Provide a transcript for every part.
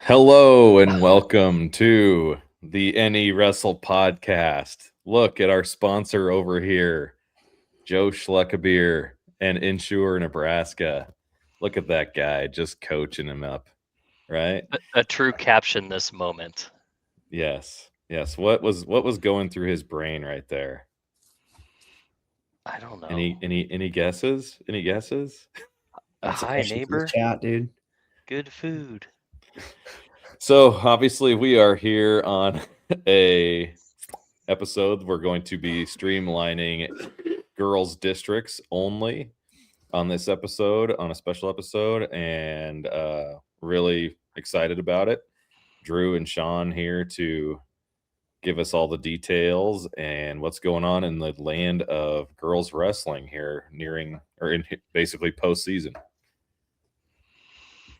Hello and welcome to the NEWrestle podcast. Look at our sponsor over here, Joe Schleckabeer and Insure, Nebraska. Look at that guy just coaching him up, right? A true caption this moment. Yes. What was going through his brain right there? I don't know. Any guesses? Any guesses? A That's a hi question for the neighbor, chat, dude. good food. So obviously we are here on a episode. We're going to be streamlining girls districts only on this episode, on a special episode, and really excited about it. Drew and Sean here to give us all the details and what's going on in the land of girls wrestling here, nearing or in basically postseason.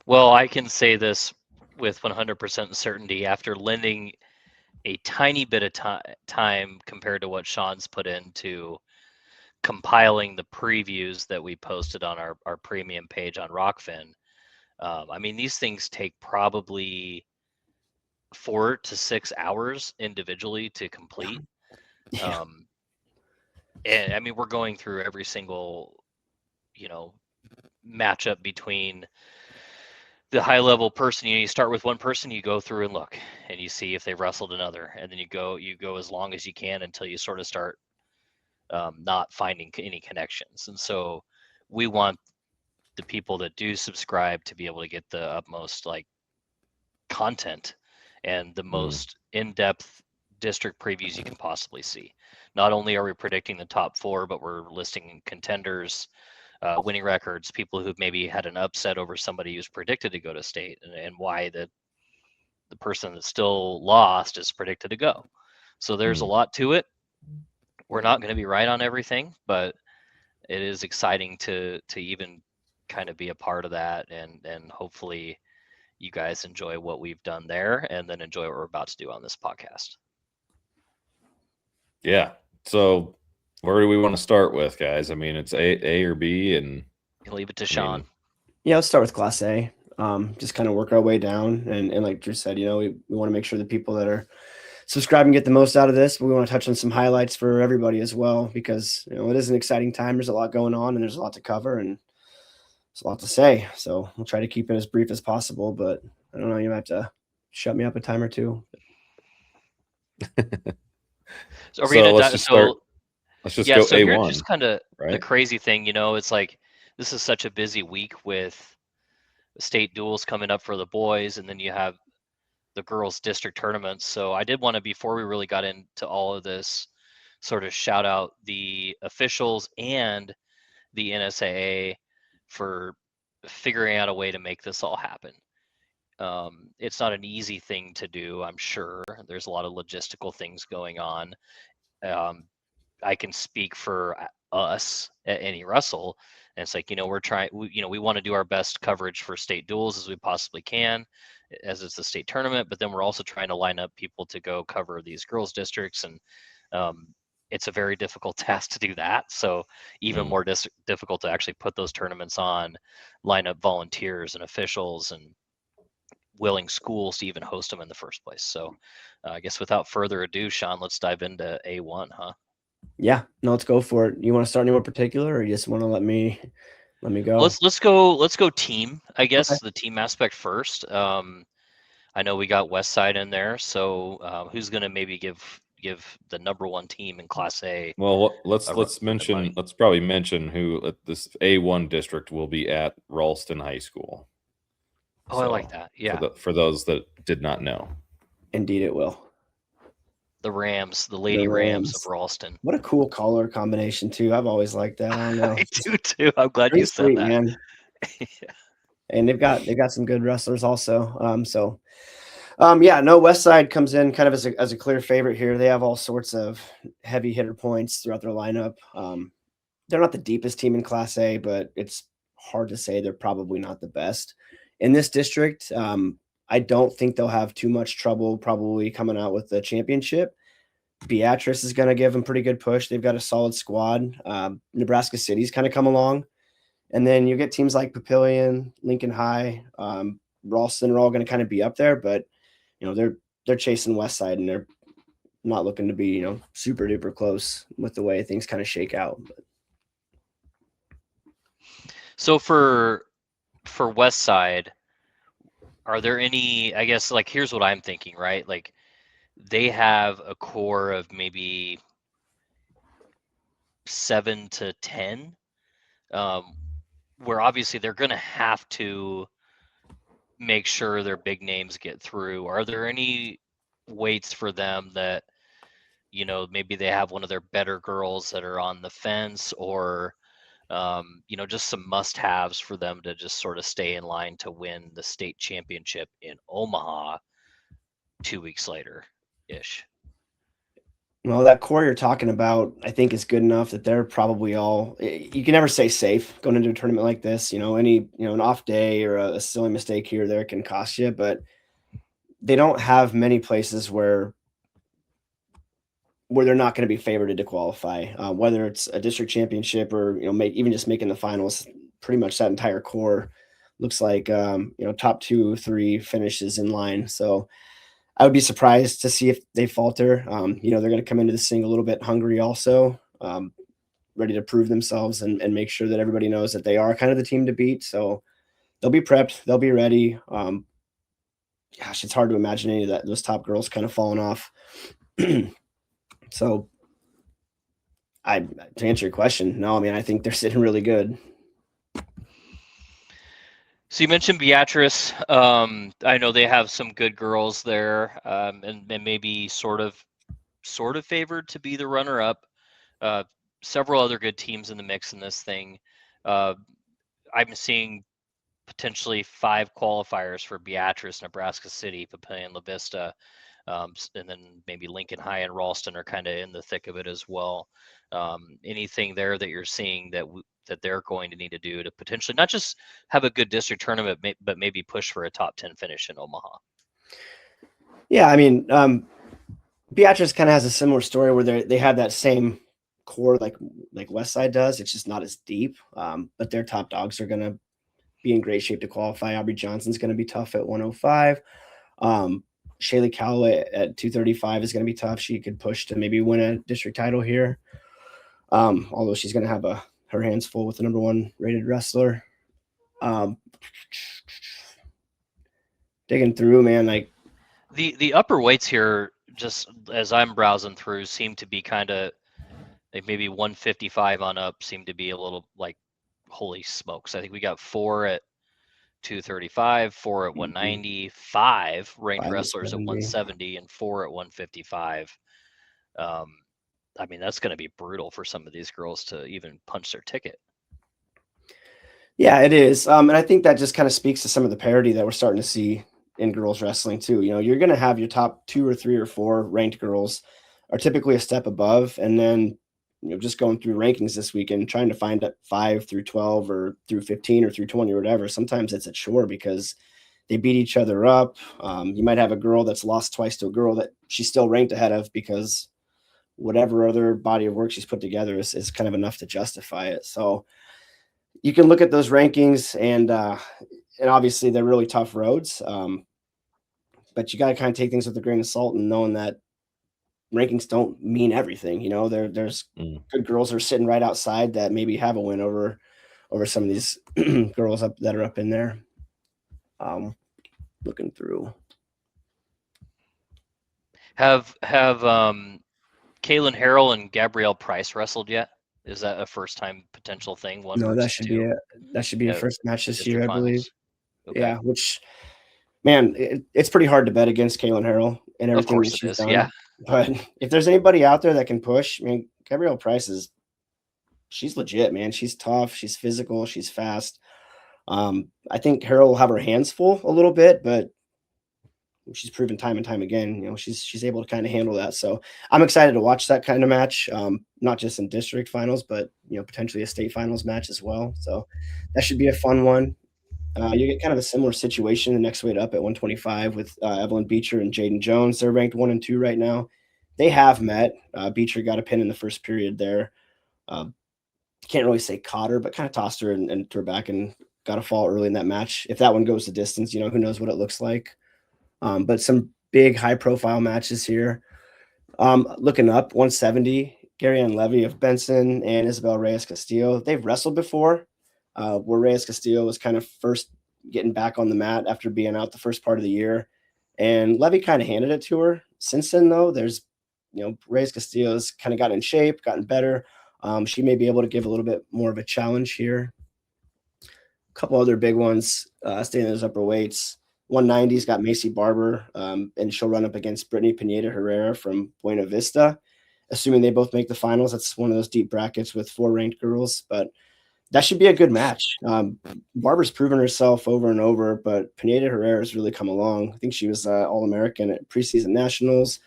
Well, I can say this with 100% certainty after lending a tiny bit of time compared to what Sean's put into compiling the previews that we posted on our premium page on Rockfin. I mean, these things take probably 4 to 6 hours individually to complete. Yeah. And I mean, we're going through every single, matchup between the high level person. You start with one person, you go through and look, and you see if they've wrestled another, and then you go as long as you can until you sort of start not finding any connections. And so we want the people that do subscribe to be able to get the utmost content and the most in-depth district previews you can possibly see. Not only are we predicting the top 4, but we're listing contenders, winning records, people who've maybe had an upset over somebody who's predicted to go to state, and why the person that's still lost is predicted to go. So there's a lot to it. We're not going to be right on everything, but it is exciting to even kind of be a part of that, and hopefully you guys enjoy what we've done there and then enjoy what we're about to do on this podcast. Yeah. So where do we want to start with, guys? I mean, it's A or B, and You can leave it to Sean. Yeah, let's start with Class A. Just kind of work our way down. And like Drew said, we want to make sure the people that are subscribing get the most out of this. But we want to touch on some highlights for everybody as well, because it is an exciting time. There's a lot going on, and there's a lot to cover, and there's a lot to say. So we'll try to keep it as brief as possible. But I don't know, you might have to shut me up a time or two. So are we gonna let's just go so A1. here's just kind of right? the crazy thing, it's like this is such a busy week with state duels coming up for the boys, and then you have the girls district tournaments. So I did want to, before we really got into all of this, sort of shout out the officials and the NSAA for figuring out a way to make this all happen. It's not an easy thing to do, I'm sure. There's a lot of logistical things going on. I can speak for us at NEWrestle, and it's like, we're trying, we want to do our best coverage for state duels as we possibly can, as it's the state tournament, but then we're also trying to line up people to go cover these girls districts, and it's a very difficult task to do that. So even more difficult to actually put those tournaments on, line up volunteers and officials and willing schools to even host them in the first place. So I guess without further ado, Sean, let's dive into A1, huh? Yeah, no, let's go for it. You want to start anywhere particular, or you just want to let me go? Let's go team, I guess. Okay. The team aspect first. I know we got West Side in there, so who's going to maybe give the number 1 team in Class A? Well, let's probably mention who this A1 district will be at Ralston High School. Oh, so, I like that. Yeah. For those that did not know. Indeed, it will. The Rams, the Lady Rams of Ralston. What a cool color combination too. I've always liked that. I don't know. I do too. I'm glad you said that. Man. Yeah. And they've got some good wrestlers also. West Side comes in kind of as a clear favorite here. They have all sorts of heavy hitter points throughout their lineup. They're not the deepest team in Class A, but it's hard to say they're probably not the best in this district. I don't think they'll have too much trouble probably coming out with the championship. Beatrice is going to give them pretty good push. They've got a solid squad. Nebraska City's kind of come along. And then you get teams like Papillion, Lincoln High, Ralston are all going to kind of be up there, but they're chasing West Side, and they're not looking to be super duper close with the way things kind of shake out. So for West Side, are there any, I guess, like, here's what I'm thinking, right? Like, they have a core of maybe 7 to 10, where obviously they're going to have to make sure their big names get through. Are there any weights for them that, maybe they have one of their better girls that are on the fence, or just some must-haves for them to just sort of stay in line to win the state championship in Omaha 2 weeks later ish? Well, that core you're talking about, I think, is good enough that they're probably all. You can never say safe going into a tournament like this. An off day or a silly mistake here or there can cost you, but they don't have many places where they're not going to be favored to qualify. Whether it's a district championship or even just making the finals, pretty much that entire core looks like top 2, 3 finishes in line. So I would be surprised to see if they falter. They're going to come into this thing a little bit hungry also, ready to prove themselves and make sure that everybody knows that they are kind of the team to beat. So they'll be prepped. They'll be ready. Gosh, it's hard to imagine any of those top girls kind of falling off. So to answer your question, no, I mean, I think they're sitting really good. So you mentioned Beatrice. I know they have some good girls there, and maybe sort of favored to be the runner-up. Several other good teams in the mix in this thing. I'm seeing potentially 5 qualifiers for Beatrice, Nebraska City, Papillion, La Vista, and then maybe Lincoln High and Ralston are kind of in the thick of it as well. Anything there that you're seeing that they're going to need to do to potentially not just have a good district tournament, but maybe push for a top 10 finish in Omaha? Yeah, I mean, Beatrice kind of has a similar story where they have that same core like Westside does. It's just not as deep, but their top dogs are going to be in great shape to qualify. Aubrey Johnson's going to be tough at 105. Shaylee Calloway at 235 is going to be tough. She could push to maybe win a district title here, although she's going to have her hands full with the number 1 rated wrestler. Digging through, man, like the upper weights here, just as I'm browsing through, seem to be kind of like maybe 155 on up seem to be a little like, holy smokes. I think we got 4 at 235, 4 at 190, 5 ranked wrestlers at 170, and 4 at 155. I mean, that's going to be brutal for some of these girls to even punch their ticket. Yeah, it is. And I think that just kind of speaks to some of the parity that we're starting to see in girls wrestling too. You're going to have your top 2 or 3 or 4 ranked girls are typically a step above. And then, just going through rankings this weekend, trying to find 5 through 12 or through 15 or through 20 or whatever. Sometimes it's a chore because they beat each other up. You might have a girl that's lost twice to a girl that she's still ranked ahead of because whatever other body of work she's put together is kind of enough to justify it. So you can look at those rankings and obviously they're really tough roads. But you got to kind of take things with a grain of salt and knowing that rankings don't mean everything. There's good girls that are sitting right outside that maybe have a win over some of these girls that are up in there. Looking through. Have Kaylin Harrell and Gabrielle Price wrestled yet? Is that a first time potential thing? No, that should be a first match this year, I believe. Okay. Yeah, which, man, it's pretty hard to bet against Kaylin Harrell and everything. Of course that it she's is. done. Yeah. But if there's anybody out there that can push, I mean, Gabrielle Price she's legit, man. She's tough. She's physical. She's fast. I think Harrell will have her hands full a little bit, but she's proven time and time again, she's able to kind of handle that. So I'm excited to watch that kind of match, not just in district finals, but potentially a state finals match as well. So that should be a fun one. You get kind of a similar situation the next weight up at 125 with Evelyn Beecher and Jaden Jones. They're ranked 1 and 2 right now. They have met. Beecher got a pin in the first period there. Can't really say caught her, but kind of tossed her and threw her back in got to fall early in that match. If that one goes the distance, who knows what it looks like. But some big high profile matches here. Looking up 170, Gary Ann Levy of Benson and Isabel Reyes Castillo. They've wrestled before, where Reyes Castillo was kind of first getting back on the mat after being out the first part of the year. And Levy kind of handed it to her. Since then, though, Reyes Castillo's kind of gotten in shape, gotten better. She may be able to give a little bit more of a challenge here. A couple other big ones, staying in those upper weights. 190's got Macy Barber, and she'll run up against Brittany Pineda Herrera from Buena Vista. Assuming they both make the finals, that's one of those deep brackets with 4 ranked girls, but that should be a good match. Barber's proven herself over and over, but Pineda Herrera's really come along. I think she was All-American at preseason nationals.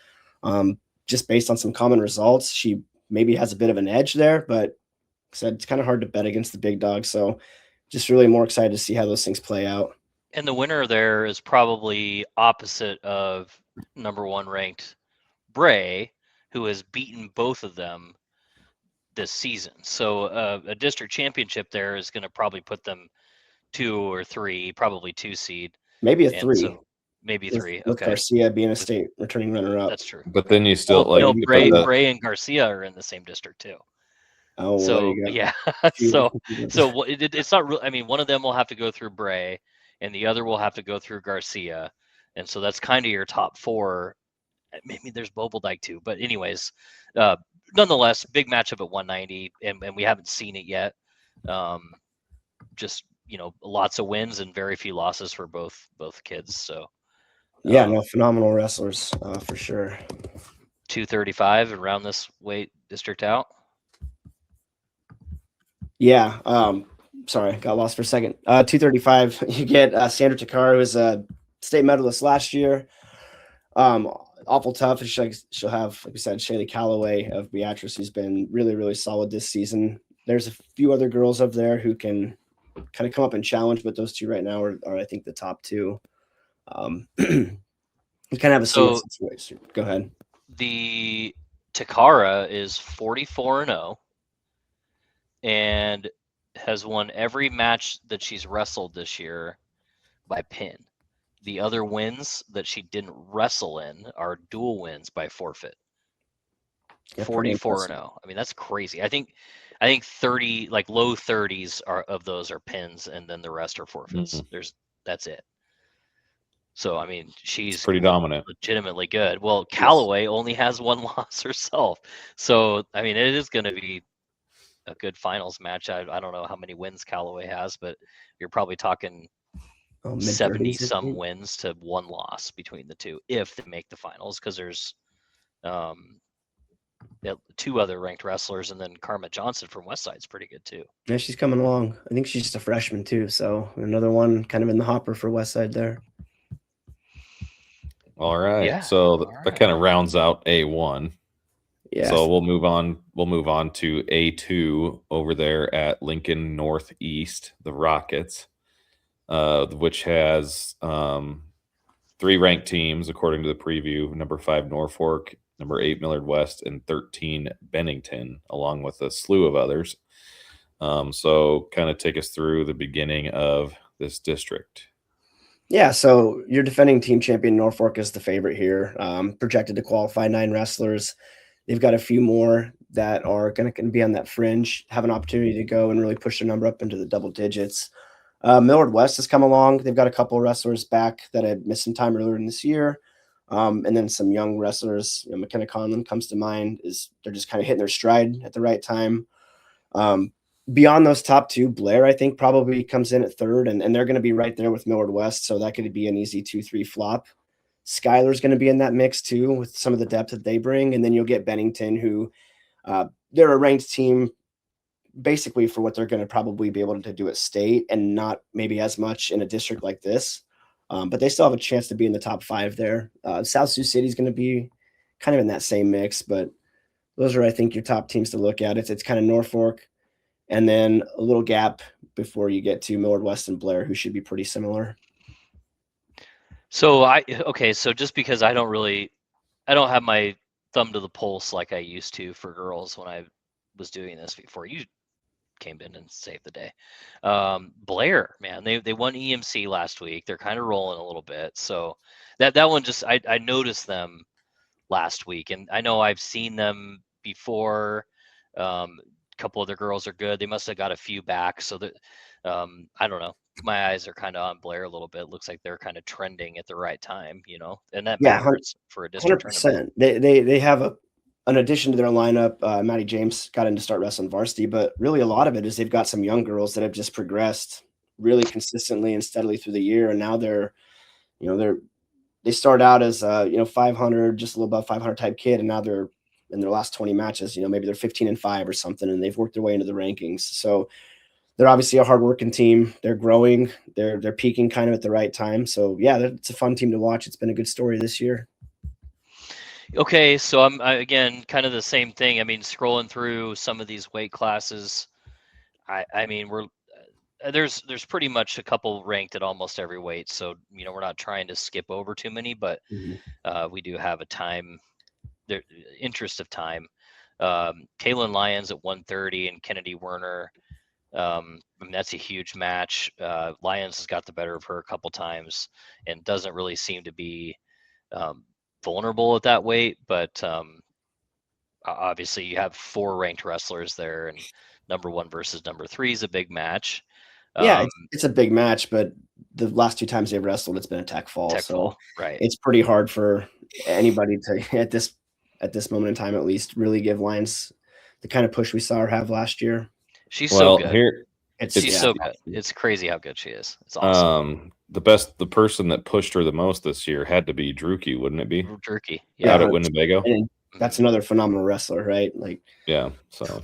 Just based on some common results, she maybe has a bit of an edge there, but like I said, it's kind of hard to bet against the big dog. So just really more excited to see how those things play out. And the winner there is probably opposite of number 1 ranked Bray, who has beaten both of them this season. So a district championship there is going to probably put them 2 or 3, probably 2 seed. Maybe a 3. So maybe 3. With okay. Garcia being a state returning runner-up. That's true. But then you still Bray and Garcia are in the same district too. Oh, well, so yeah. so it's not real. I mean, one of them will have to go through Bray, and the other will have to go through Garcia, and so that's kind of your top 4. Maybe there's Bobeldike too, but anyways, nonetheless, big matchup at 190, and we haven't seen it yet. Just lots of wins and very few losses for both kids. So yeah, phenomenal wrestlers for sure. 235 and round this weight district out. Yeah. Sorry, got lost for a second. 235. You get Sandra Takar, who was a state medalist last year. Awful tough. She'll have, like we said, Shaylee Calloway of Beatrice, who's been really, really solid this season. There's a few other girls up there who can kind of come up and challenge, but those 2 right now are I think, the top 2. You kind of have a situation. Go ahead. The Takara is 44-0 and has won every match that she's wrestled this year by pin. The other wins that she didn't wrestle in are dual wins by forfeit. 44-0. I mean, that's crazy. I think 30, like low 30s of those are pins, and then the rest are forfeits. That's it. So I mean, she's pretty dominant, legitimately good. Well, Callaway only has 1 loss herself, so I mean, it is going to be a good finals match. I don't know how many wins Callaway has, but you're probably talking 70 some wins to 1 loss between the 2 if they make the finals, because there's 2 other ranked wrestlers, and then Karma Johnson from Westside's pretty good too. Yeah, she's coming along. I think she's just a freshman too, so another one kind of in the hopper for Westside there. All right. Yeah. So that kind of rounds out A1. Yeah. So we'll move on. We'll move on to A2 over there at Lincoln Northeast, the Rockets, which has 3 ranked teams according to the preview: number 5 Norfolk, number 8 Millard West, and 13 Bennington, along with a slew of others. So kind of take us through the beginning of this district. Yeah, so your defending team champion Norfolk is the favorite here, projected to qualify 9 wrestlers. They've got a few more that are going to be on that fringe, have an opportunity to go and really push their number up into the double digits. Millard West has come along. They've got a couple of wrestlers back that had missed some time earlier in this year. And then some young wrestlers, McKenna Conlon comes to mind. They're just kind of hitting their stride at the right time. Beyond those top 2, Blair, I think, probably comes in at 3rd, and they're going to be right there with Millard West, so that could be an easy 2-3 flop. Schuyler's going to be in that mix too, with some of the depth that they bring, and then you'll get Bennington, who they're a ranked team basically for what they're going to probably be able to do at state, and not maybe as much in a district like this. But they still have a chance to be in the top 5 there. South Sioux City is going to be kind of in that same mix, but those are, I think, your top teams to look at. It's kind of Norfolk, and then a little gap before you get to Millard West and Blair, who should be pretty similar. So so just because I don't have my thumb to the pulse like I used to for girls when I was doing this before. came in and saved the day. Blair, man, they won EMC last week. They're kind of rolling a little bit. So that one just I noticed them last week, and I know I've seen them before. A couple of the girls are good. They must have got a few back, so that I don't know. My eyes are kind of on Blair a little bit. Looks like they're kind of trending at the right time, and that Yeah, matters for a district tournament. 100%. They have an addition to their lineup. Maddie James got in to start wrestling varsity, but really a lot of it is they've got some young girls that have just progressed really consistently and steadily through the year, and now they start out as 500, just a little above 500 type kid, and now they're in their last 20 matches. Maybe they're 15-5 or something, and they've worked their way into the rankings. So they're obviously a hardworking team. They're growing. They're peaking kind of at the right time. So yeah, it's a fun team to watch. It's been a good story this year. Okay, so again kind of the same thing. I mean, scrolling through some of these weight classes, I mean there's pretty much a couple ranked at almost every weight. So we're not trying to skip over too many, but we do have the interest of time. Kaylin Lyons at 130 and Kennedy Werner. I mean, that's a huge match. Lyons has got the better of her a couple times and doesn't really seem to be vulnerable at that weight, but obviously you have 4 ranked wrestlers there, and number 1 versus number 3 is a big match. Yeah, it's a big match, but the last 2 times they've wrestled, it's been a tech fall. Right. It's pretty hard for anybody to at this moment in time, at least, really give Lyons the kind of push we saw her have last year. She's so good. She's so good. It's crazy how good she is. It's awesome. The person that pushed her the most this year had to be Druki, wouldn't it be? Druki, out at Winnebago. And that's another phenomenal wrestler, right? Like, yeah. So,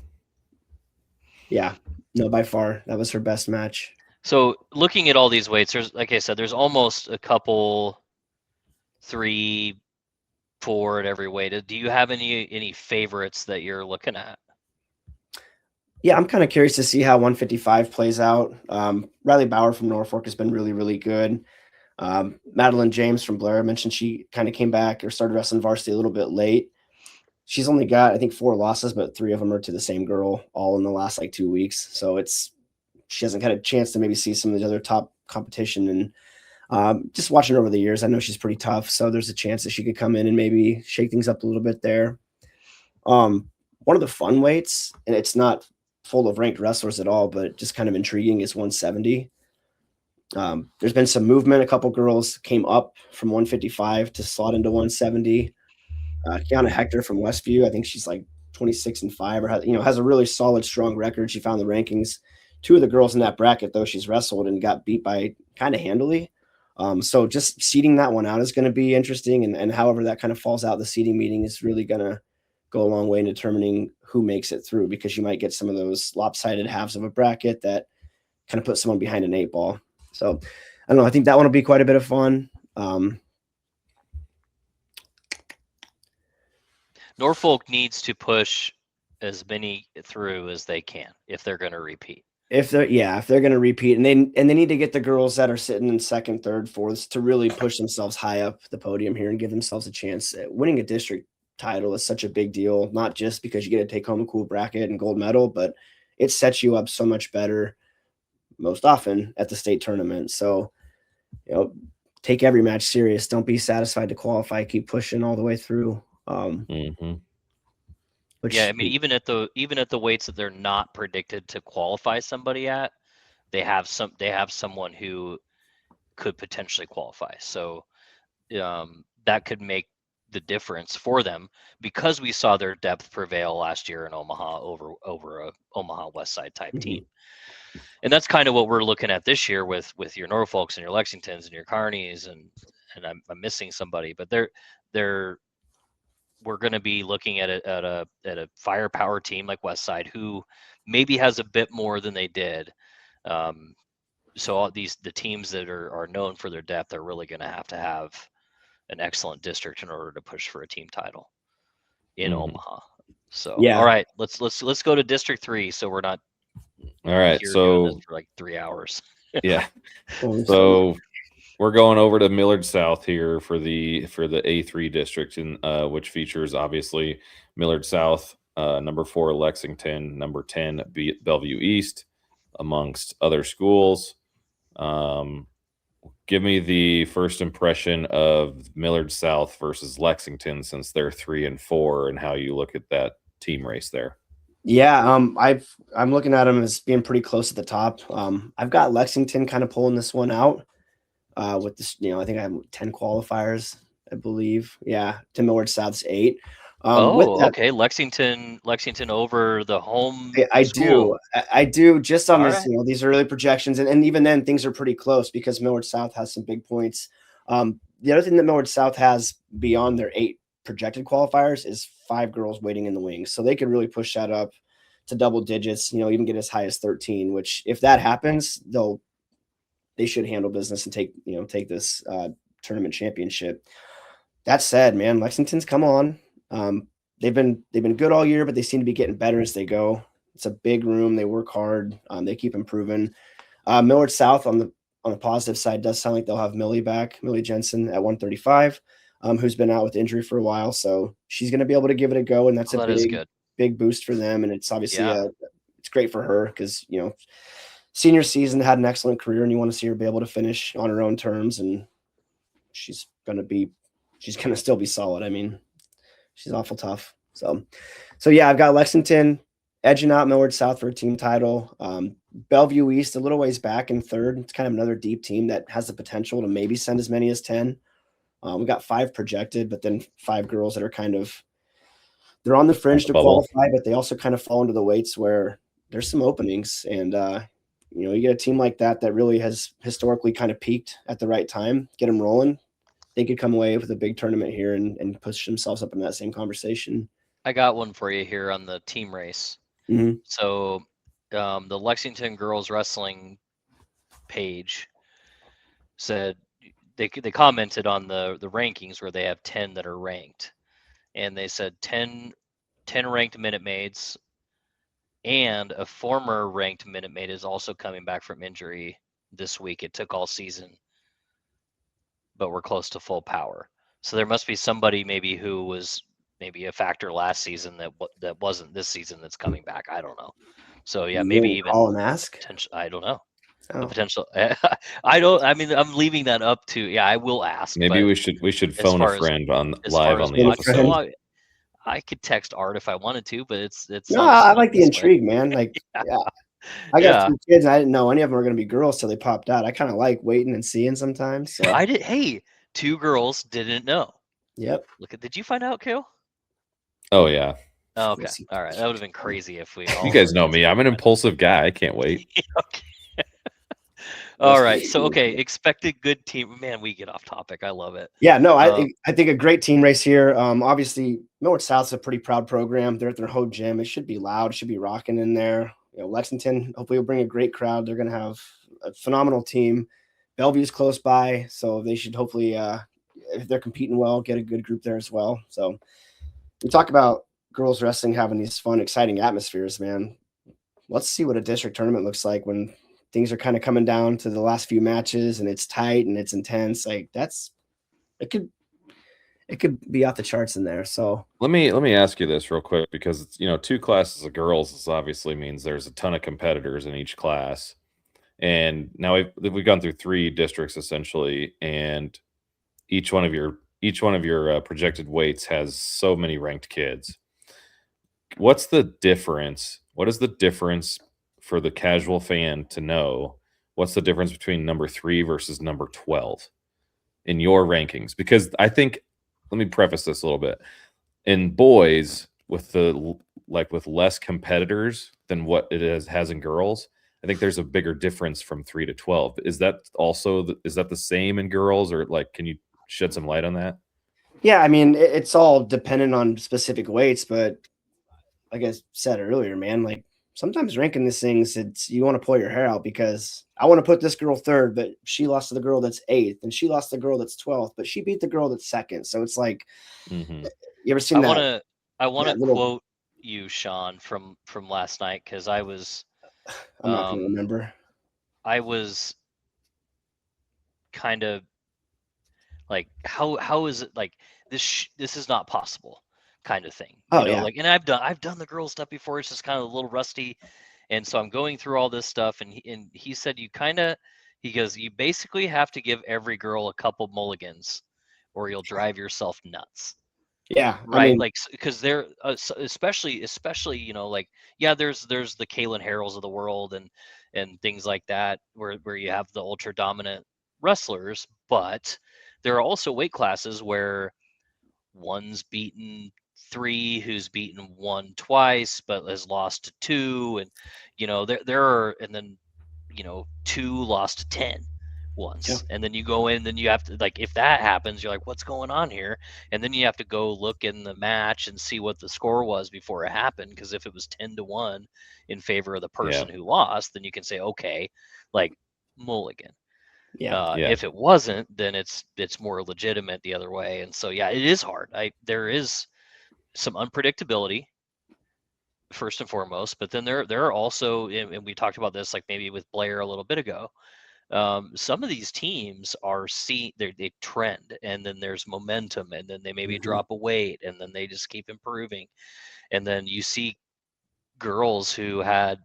yeah, no, by far that was her best match. So looking at all these weights, like I said, there's almost a couple 3, 4 at every weight. Do you have any favorites that you're looking at? Yeah, I'm kind of curious to see how 155 plays out. Riley Bauer from Norfolk has been really, really good. Madeline James from Blair, I mentioned she kind of came back or started wrestling varsity a little bit late. She's only got, I think, 4 losses, but 3 of them are to the same girl, all in the last 2 weeks. So she hasn't had a chance to maybe see some of the other top competition. And just watching her over the years, I know she's pretty tough. So there's a chance that she could come in and maybe shake things up a little bit there. One of the fun weights, and it's not full of ranked wrestlers at all, but just kind of intriguing, is 170. There's been some movement. A couple girls came up from 155 to slot into 170. Kiana Hector from Westview, I think she's like 26-5, or has a really solid, strong record. She found the rankings. 2 of the girls in that bracket, though, she's wrestled and got beat by kind of handily. So just seeding that one out is going to be interesting, and however that kind of falls out, the seeding meeting is really going to go a long way in determining who makes it through, because you might get some of those lopsided halves of a bracket that kind of put someone behind an 8 ball. So I don't know. I think that one will be quite a bit of fun. Norfolk needs to push as many through as they can if they're going to repeat. If they're going to repeat, and they need to get the girls that are sitting in 2nd, 3rd, 4th to really push themselves high up the podium here and give themselves a chance. Winning a district title is such a big deal, not just because you get to take home a cool bracket and gold medal, but it sets you up so much better most often at the state tournament. So, take every match serious. Don't be satisfied to qualify. Keep pushing all the way through. Yeah, I mean, even at the weights that they're not predicted to qualify somebody at, they have someone who could potentially qualify. So that could make the difference for them, because we saw their depth prevail last year in Omaha over a Omaha West Side type team. And that's kind of what we're looking at this year with your Norfolks and your Lexingtons and your Kearneys, and I'm missing somebody, but we're going to be looking at a firepower team like Westside, who maybe has a bit more than they did. So all the teams that are known for their depth are really going to have an excellent district in order to push for a team title in Omaha. So yeah. All right, let's go to District 3. So we're not. All right, so for like 3 hours. Yeah. So we're going over to Millard South here for the A3 district, which features obviously Millard South number 4 Lexington, number 10 Bellevue East, amongst other schools. Give me the first impression of Millard South versus Lexington, since they're 3 and 4, and how you look at that team race there. Yeah, I'm looking at them as being pretty close at the top. I've got Lexington kind of pulling this one out with this. I think I have 10 qualifiers, I believe. Yeah, to Millard South's 8. With that, okay. Lexington over the home I school. I do just on All this. right. These early projections, and even then, things are pretty close because Millard South has some big points. The other thing that Millard South has beyond their 8 projected qualifiers is 5 girls waiting in the wings, so they could really push that up to double digits. Even get as high as 13. Which, if that happens, they should handle business and take this tournament championship. That said, man, Lexington's come on. They've been good all year, but they seem to be getting better as they go. It's a big room. They work hard. They keep improving. Millard South on the positive side does sound like they'll have Millie back, Millie Jensen at 135, who's been out with injury for a while. So she's going to be able to give it a go, and that's That is good. big boost for them. And it's obviously Yeah. it's great for her because senior season had an excellent career, and you want to see her be able to finish on her own terms. And she's going to still be solid. I mean, she's awful tough. So yeah, I've got Lexington edging out Millard South for a team title. Bellevue East a little ways back in third. It's kind of another deep team that has the potential to maybe send as many as 10. We got 5 projected, but then 5 girls that are they're on the fringe to qualify, but they also kind of fall into the weights where there's some openings. And you get a team like that really has historically kind of peaked at the right time, get them rolling. They could come away with a big tournament here and push themselves up in that same conversation. I got one for you here on the team race. Mm-hmm. So the Lexington girls wrestling page said they commented on the rankings where they have 10 that are ranked, and they said 10 ranked Minute Maids, and a former ranked Minute Maid is also coming back from injury this week. It took all season, but we're close to full power. So there must be somebody maybe who was maybe a factor last season that wasn't this season that's coming back. I don't know. So yeah, maybe even call and ask. I don't know. Oh. The potential. I mean, I'm leaving that up to. Yeah, I will ask. Maybe we should phone a friend on live on the episode. So I could text Art if I wanted to, but it's. No, I like the intrigue, man. Like, yeah. I got 2 kids. I didn't know any of them were going to be girls till they popped out. I kind of like waiting and seeing sometimes. So. I did. Hey, 2 girls didn't know. Yep. Did you find out, Kale? Oh yeah. Oh, okay. All right. That would have been crazy if we. You guys know me. I'm an impulsive guy. I can't wait. Okay. All right. So expected good team. Man, we get off topic. I love it. Yeah. No, I think a great team race here. Obviously, Millard South's a pretty proud program. They're at their home gym. It should be loud. It should be rocking in there. Lexington hopefully will bring a great crowd. They're going to have a phenomenal team. Bellevue's close by, so they should hopefully, if they're competing well, get a good group there as well. So we talk about girls wrestling having these fun, exciting atmospheres, man. Let's see what a district tournament looks like when things are kind of coming down to the last few matches and it's tight and it's intense. Like it could be off the charts in there. So let me ask you this real quick, because it's 2 classes of girls. This obviously means there's a ton of competitors in each class, and now we've gone through 3 districts essentially, and each one of your projected weights has so many ranked kids. What's the difference? What is the difference for the casual fan to know? What's the difference between number 3 versus number 12 in your rankings? Because I think, let me preface this a little bit. In boys, with less competitors than what it has in girls, I think there's a bigger difference from 3 to 12. Is that the same in girls, or can you shed some light on that? Yeah, I mean, it's all dependent on specific weights, but like I said earlier, man, sometimes ranking these things, you want to pull your hair out because I want to put this girl 3rd, but she lost to the girl that's 8th, and she lost the girl that's 12th, but she beat the girl that's 2nd. So it's like, you ever seen that? I want to quote you, Sean, from last night, because I was. I'm not going to remember. I was kind of like, how is it like this? This is not possible. kind of thing. Oh, You know, yeah. like, and I've done the girls stuff before. It's just kind of a little rusty. And so I'm going through all this stuff, and he said he goes, you basically have to give every girl a couple mulligans, or you'll drive yourself nuts. Yeah, I Right, mean, like, because they're especially, you know, like, yeah, there's the Kaylin Harrells of the world and things like that, where you have the ultra dominant wrestlers, but there are also weight classes where one's beaten three, who's beaten one twice, but has lost to two, and you know, there are, and then, you know, two lost to 10 once, and then you go in, then you have to, like, if that happens, you're like, what's going on here? And then you have to go look in the match and see what the score was before it happened, because if it was 10-1 in favor of the person who lost, then you can say, okay, like, mulligan. yeah. If it wasn't, then it's more legitimate the other way. And so, yeah, it is hard. There is some unpredictability first and foremost, but then there are also, and we talked about this, like, maybe with Blair a little bit ago, some of these teams are they trend, and then there's momentum, and then they maybe drop a weight, and then they just keep improving, and then you see girls who had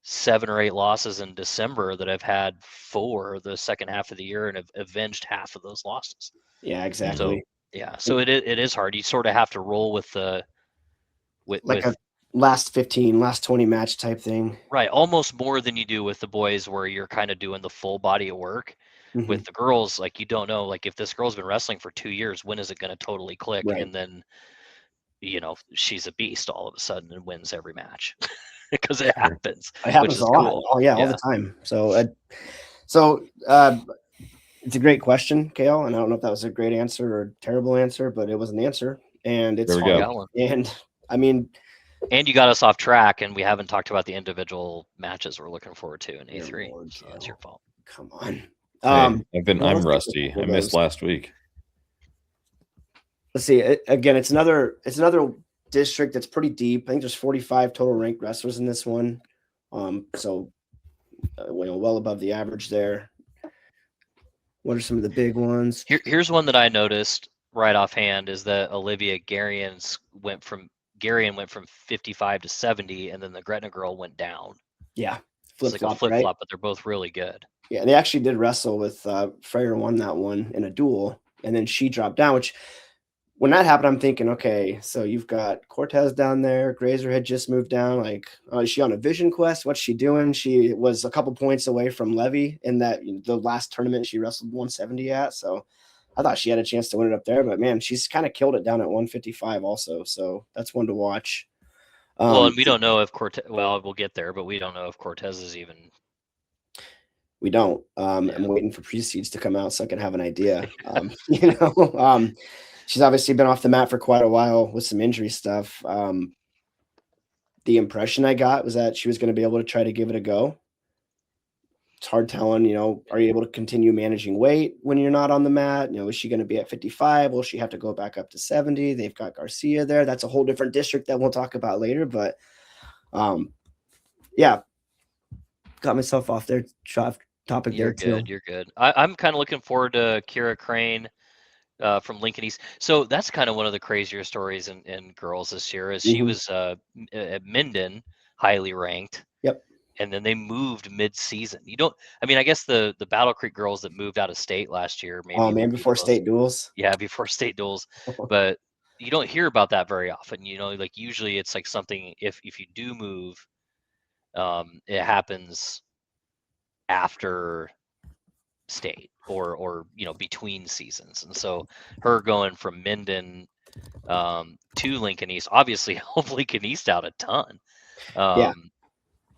7 or 8 losses in December that have had 4 the second half of the year and have avenged half of those losses. Yeah, So exactly. yeah, so it is hard. You sort of have to roll with the Like a with last 15, last 20 match type thing. right, almost more than you do with the boys, where you're kind of doing the full body of work. With the girls, like, you don't know, like, if this girl's been wrestling for 2 years, when is it going to totally click? Right. And then, you know, she's a beast all of a sudden and wins every match because it happens. It happens which is a lot. cool. Oh, yeah, all the time. So, it's a great question, Kale, and I don't know if that was a great answer or a terrible answer, but it was an answer, and it's There we hard. go. And I mean, and you got us off track, and we haven't talked about the individual matches we're looking forward to in A3. Lord, so that's your fault. Come on. Hey, I'm rusty. I missed last week. Let's see. Again, it's another district that's pretty deep. I think there's 45 total ranked wrestlers in this one. So well above the average there. What are some of the big ones? Here's one that I noticed right offhand, is that Olivia Garion went from 55 to 70, and then the Gretna girl went down. Yeah, it's like a flip flop, but they're both really good. Yeah, they actually did wrestle with Freyer won that one in a duel, and then she dropped down, which when that happened, I'm thinking, okay, so you've got Cortez down there. Grazer had just moved down. Like, is she on a vision quest? What's she doing? She was a couple points away from Levy in that the last tournament she wrestled 170 at. So I thought she had a chance to win it up there, but man, she's kind of killed it down at 155 also. So that's one to watch. Well, and we don't know if Cortez. Well, we'll get there, but we don't know if Cortez is even. We don't. I'm waiting for pre-seeds to come out so I can have an idea. She's obviously been off the mat for quite a while with some injury stuff. The impression I got was that she was going to be able to try to give it a go. It's hard telling, are you able to continue managing weight when you're not on the mat? Is she going to be at 55? Will she have to go back up to 70? They've got Garcia there. That's a whole different district that we'll talk about later. But yeah, got myself off their topic there too. You're good. I'm kind of looking forward to Kira Crane from Lincoln East. So that's kind of one of the crazier stories in girls this year, is she was at Minden, highly ranked. Yep. And then they moved mid-season. I guess the Battle Creek girls that moved out of state last year, maybe before state duels. Yeah, before state duels. But you don't hear about that very often. Like, usually it's like something, if you do move, it happens after state or between seasons. And so her going from Minden to Lincoln East obviously helped Lincoln East out a ton.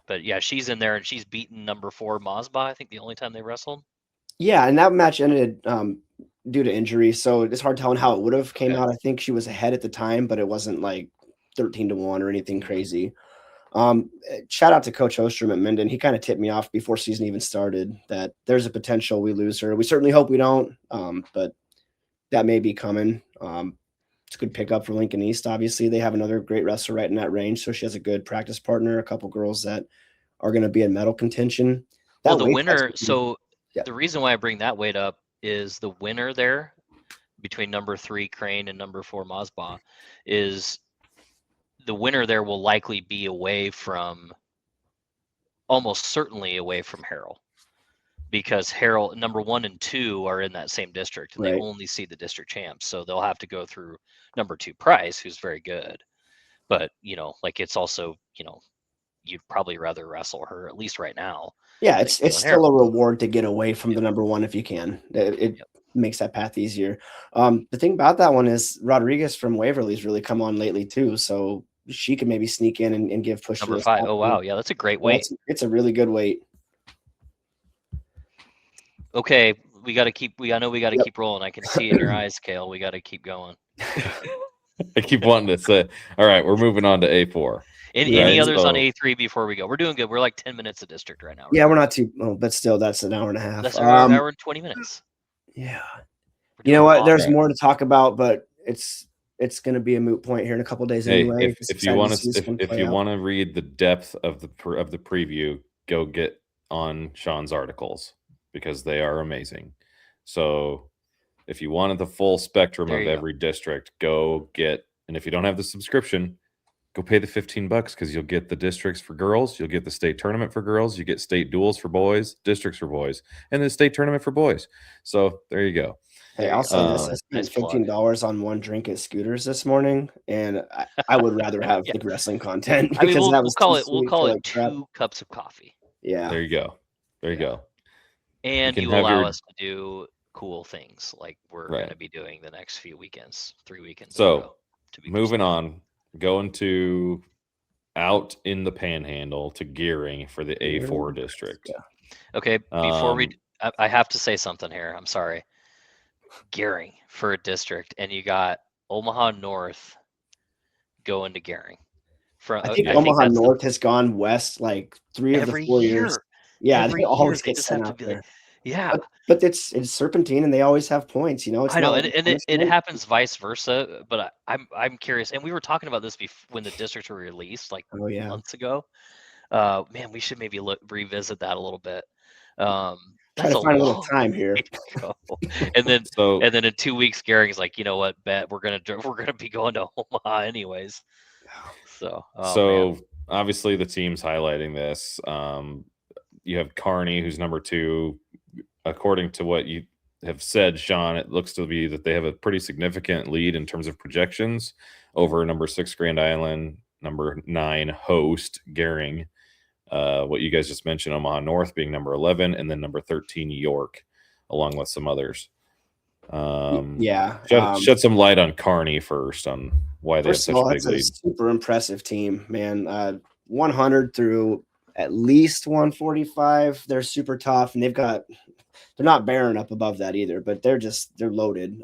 But yeah, she's in there, and she's beaten number 4 Mazba, I think, the only time they wrestled. Yeah, and that match ended due to injury, so it's hard telling how it would have came out. I think she was ahead at the time, but it wasn't like 13-1 or anything crazy. Shout out to Coach Ostrom at Minden. He kind of tipped me off before season even started that there's a potential we lose her. We certainly hope we don't, but that may be coming. It's a good pickup for Lincoln East. Obviously, they have another great wrestler right in that range, so she has a good practice partner, a couple girls that are going to be in medal contention. The winner, so the reason why I bring that weight up is the winner there, between number 3 Crane and number 4 Mazba, is the winner there will likely be almost certainly away from Harrell, because Harrell number 1 and 2 are in that same district, and they Right. only see the district champs, so they'll have to go through number 2 Price, who's very good. But like, it's also, you'd probably rather wrestle her, at least right now. Yeah, than it's Caitlin still a Harrell. reward to get away from the number 1 if you can. It Yep. makes that path easier. The thing about that one is Rodriguez from Waverly's really come on lately too, so she could maybe sneak in and give push Number to the 5. top Oh, too. wow. Yeah, that's a great Yeah, weight. it's a really good weight. Okay, we got to keep. I know we got to Yep. keep rolling. I can see it in your eyes, Kale. We got to keep going. I keep wanting to say, all right, we're moving on to A4. Yeah, Any right? others on So- A3 before we go? We're doing good. We're like 10 minutes of district right now. Yeah, we're not too, but still, that's an hour and a half. That's an hour and 20 minutes. Yeah. We're You know doing what? awesome. There's more to talk about, but it's going to be a moot point here in a couple of days Hey, anyway. if you want to read the depth of the preview, go get on Sean's articles because they are amazing. So if you wanted the full spectrum There of you go. every district, go get. And if you don't have the subscription, go pay the $15 because you'll get the districts for girls, you'll get the state tournament for girls, you get state duels for boys, districts for boys, and the state tournament for boys. So there you go. Hey, There I'll you say go. this: I Nice spent plug. $15 on one drink at Scooters this morning, and I would rather have Yeah. the wrestling content I mean, because that we'll was call too it. We'll sweet call for it like crap. 2 cups of coffee, Yeah, There you go. There you Yeah. go. and can you have allow your- us to do cool things like we're Right. going to be doing the next few weekends, 3 weekends. in a row, So to be moving precise. on, going to out in the Panhandle to Gearing for the A4 district. Yeah. Okay, before Um, I have to say something here. I'm sorry. Gearing for a district, and you got Omaha North going to Gearing. I think Omaha North has gone west like 3 of the every 4 year. years. Yeah, Every they year always they get just sent have to out be there. like, yeah. But it's Serpentine, and they always have points. You know, it's I know, not and it happens vice versa. But I'm curious, and we were talking about this when the districts were released like Oh yeah, months ago. Man, we should maybe revisit that a little bit. try That's to a find a little long time here. way to go. And then so and then in 2 weeks, Garing's like, you know what, bet we're gonna be going to Omaha anyways. So man. obviously the team's highlighting this. You have Kearney, who's number 2. According to what you have said, Sean, it looks to be that they have a pretty significant lead in terms of projections over number 6 Grand Island, number 9 host Gering. What you guys just mentioned, Omaha North being number 11, and then number 13 York, along with some others. Shed some light on Kearney first on why they have such a big lead. That's a super impressive team, man. 100 through at least 145. They're super tough, and they're not bearing up above that either, but they're loaded.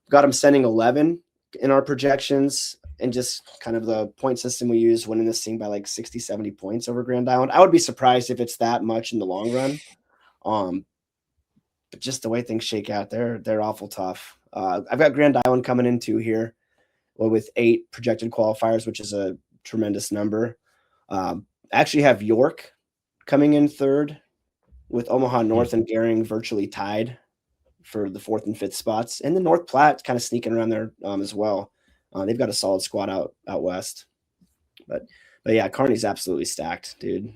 Got them sending 11 in our projections, and just kind of the point system we use, winning this thing by like 60, 70 points over Grand Island. I would be surprised if it's that much in the long run. But just the way things shake out, they're awful tough. I've got Grand Island coming in too here, with 8 projected qualifiers, which is a tremendous number. Actually have York coming in 3rd, with Omaha North and Gering virtually tied for the 4th and 5th spots, and the North Platte kind of sneaking around there as well. They've got a solid squad out west, but yeah, Kearney's absolutely stacked, dude.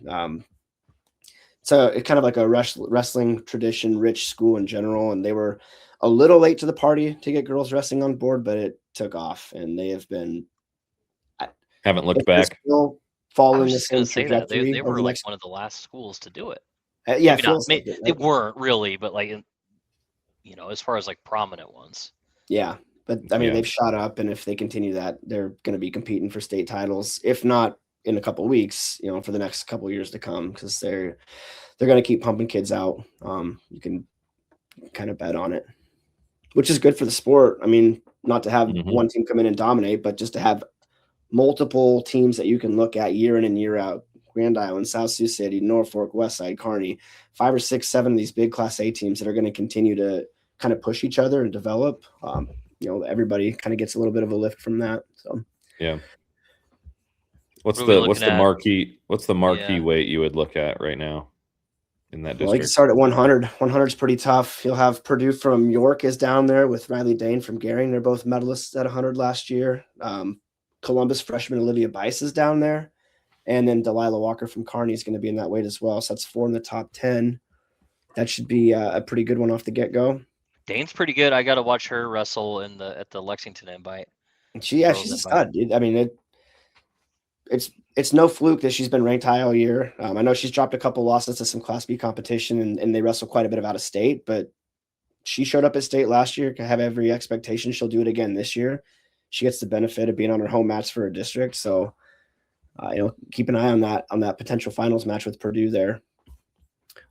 So it's kind of like a wrestling tradition rich school in general, and they were a little late to the party to get girls wrestling on board, but it took off, and they have been haven't looked back. Still I following was the just gonna same say that trajectory. they over were the like next, one of the last schools to do it. yeah, Maybe not. feels like it, They right? weren't really, but like, as far as like prominent ones. Yeah, but I mean, Yeah. they've shot up, and if they continue that, they're going to be competing for state titles, if not in a couple of weeks, for the next couple of years to come, because they're going to keep pumping kids out. You can kind of bet on it, which is good for the sport. I mean, not to have one team come in and dominate, but just to have multiple teams that you can look at year in and year out. Grand Island, South Sioux City, Norfolk, Westside, Kearney, 5 or 6, 7 of these big Class A teams that are going to continue to kind of push each other and develop. Everybody kind of gets a little bit of a lift from that. So yeah. What's What are we the looking at? marquee weight you would look at right now? in that Well, you can district? start at 100. 100 is pretty tough. You'll have Purdue from York is down there with Riley Dane from Gering. They're both medalists at 100 last year. Columbus freshman Olivia Bice is down there. And then Delilah Walker from Kearney is going to be in that weight as well. So that's 4 in the top 10. That should be a pretty good one off the get-go. Dane's pretty good. I got to watch her wrestle at the Lexington invite. She's a stud. I mean, it's no fluke that she's been ranked high all year. I know she's dropped a couple losses to some Class B competition, and they wrestle quite a bit of out of state, but she showed up at state last year. I have every expectation she'll do it again this year. She gets the benefit of being on her home match for her district. So, keep an eye on that potential finals match with Purdue there.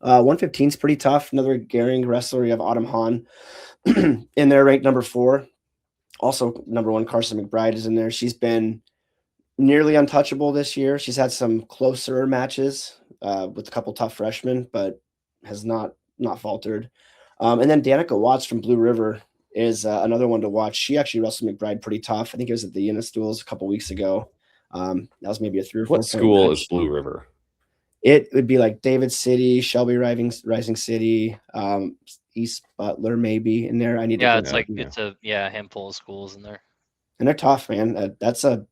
115 is pretty tough. Another Gering wrestler. You have Autumn Hahn in there, ranked number 4. Also, number 1, Carson McBride is in there. She's been nearly untouchable this year. She's had some closer matches with a couple tough freshmen, but has not faltered. And then Danica Watts from Blue River is another one to watch. She actually wrestled McBride pretty tough. I think it was at the Eunice Duels a couple weeks ago. That was maybe a 3 or 4 What school is Blue River? It would be like David City, Shelby Rising City, East Butler maybe in there. It's like it's a handful of schools in there, and they're tough, man. It's a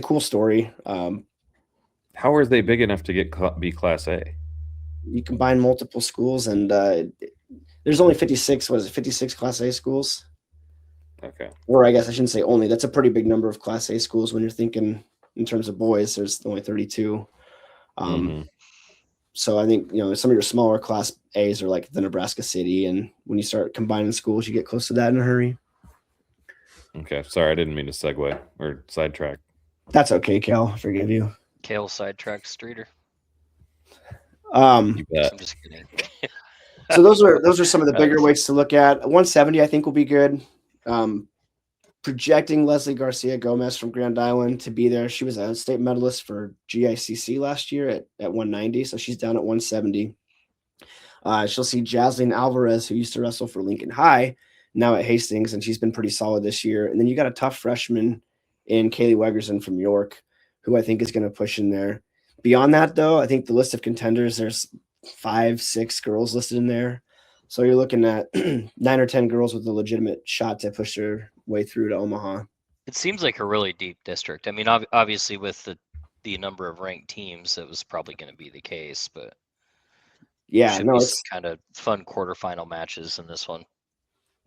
cool story. How are they big enough to be Class A? You combine multiple schools, and there's only 56. What is it? 56 Class A schools. Okay. Or I guess I shouldn't say only. That's a pretty big number of Class A schools when you're thinking in terms of boys. There's only 32. So I think some of your smaller Class A's are like the Nebraska City, and when you start combining schools, you get close to that in a hurry. Okay, sorry, I didn't mean to segue or sidetrack. That's okay, Cal. I forgive you. Kale sidetrack Streeter. You bet. I'm just kidding. So those are some of the bigger weights to look at. 170, I think, will be good. Projecting Leslie Garcia Gomez from Grand Island to be there. She was a state medalist for GICC last year at 190, so she's down at 170. She'll see Jaslyn Alvarez, who used to wrestle for Lincoln High, now at Hastings, and she's been pretty solid this year. And then you got a tough freshman in Kaylee Wegerson from York, who I think is going to push in there. Beyond that, though, I think the list of contenders, there's 5-6 girls listed in there. So you're looking at 9 or 10 girls with a legitimate shot to push their way through to Omaha. It seems like a really deep district. I mean, obviously with the number of ranked teams, it was probably going to be the case, but it's some kind of fun quarterfinal matches in this one.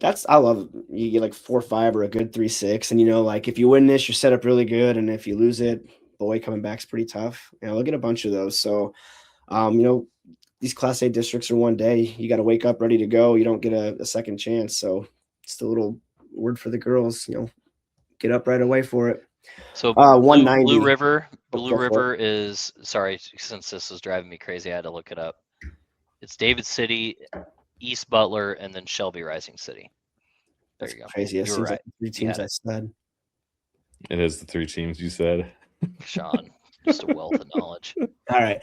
I love you get like 4-5 or a good 3-6, and like if you win this, you're set up really good, and if you lose it, boy, coming back's pretty tough. Look at a bunch of those. So, these Class A districts are one day. You got to wake up ready to go. You don't get a second chance. So, it's the little word for the girls. Get up right away for it. So 190. Blue River is, sorry, since this was driving me crazy, I had to look it up. It's David City, East Butler, and then Shelby Rising City. There you go. Crazy. It seems like the 3 teams I said. It is the 3 teams you said. Sean, just a wealth of knowledge. All right.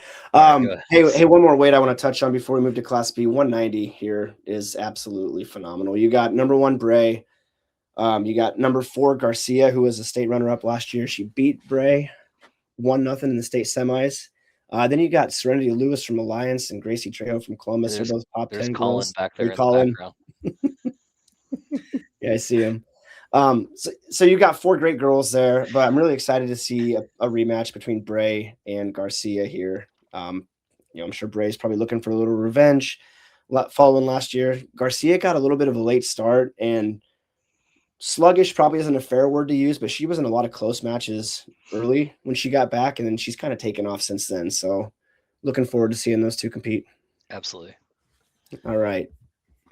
Hey, one more weight I want to touch on before we move to Class B. 190 here is absolutely phenomenal. You got number 1 Bray. You got number 4 Garcia, who was a state runner-up last year. She beat Bray 1-0 in the state semis. Then you got Serenity Lewis from Alliance and Gracie Trejo from Columbus. They're both top 10 Colin girls. Back there in the background. Yeah, I see him. So you got 4 great girls there, but I'm really excited to see a rematch between Bray and Garcia here. I'm sure Bray's probably looking for a little revenge following last year. Garcia got a little bit of a late start, and sluggish probably isn't a fair word to use, but she was in a lot of close matches early when she got back, and then she's kind of taken off since then. So looking forward to seeing those 2 compete. Absolutely. All right.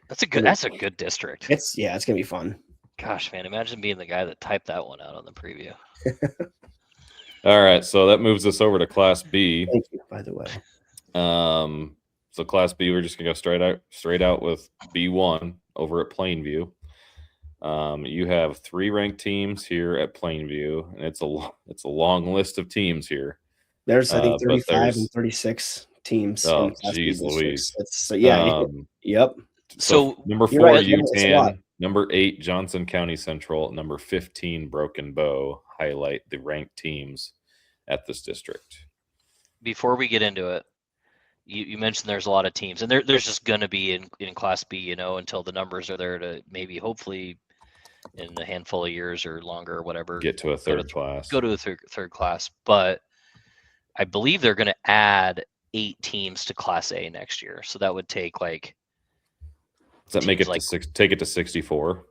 That's a good district. It's gonna be fun. Gosh, man, imagine being the guy that typed that one out on the preview. All right, so that moves us over to Class B. Thank you, by the way. So Class B, we're just gonna go straight out with B1 over at Plainview. You have 3 ranked teams here at Plainview, and it's a long list of teams here. There's I think 35 and 36 teams. Oh, geez, Louise. Yep. So number 4 right, UTAN, number 8 Johnson County Central, number 15 Broken Bow highlight the ranked teams at this district. Before we get into it, you mentioned there's a lot of teams, and there's just going to be in Class B, until the numbers are there to maybe hopefully in a handful of years or longer or whatever Get to a third class. Go to a third class. But I believe they're going to add 8 teams to Class A next year, so that would take like. Does that make it to take it to 64?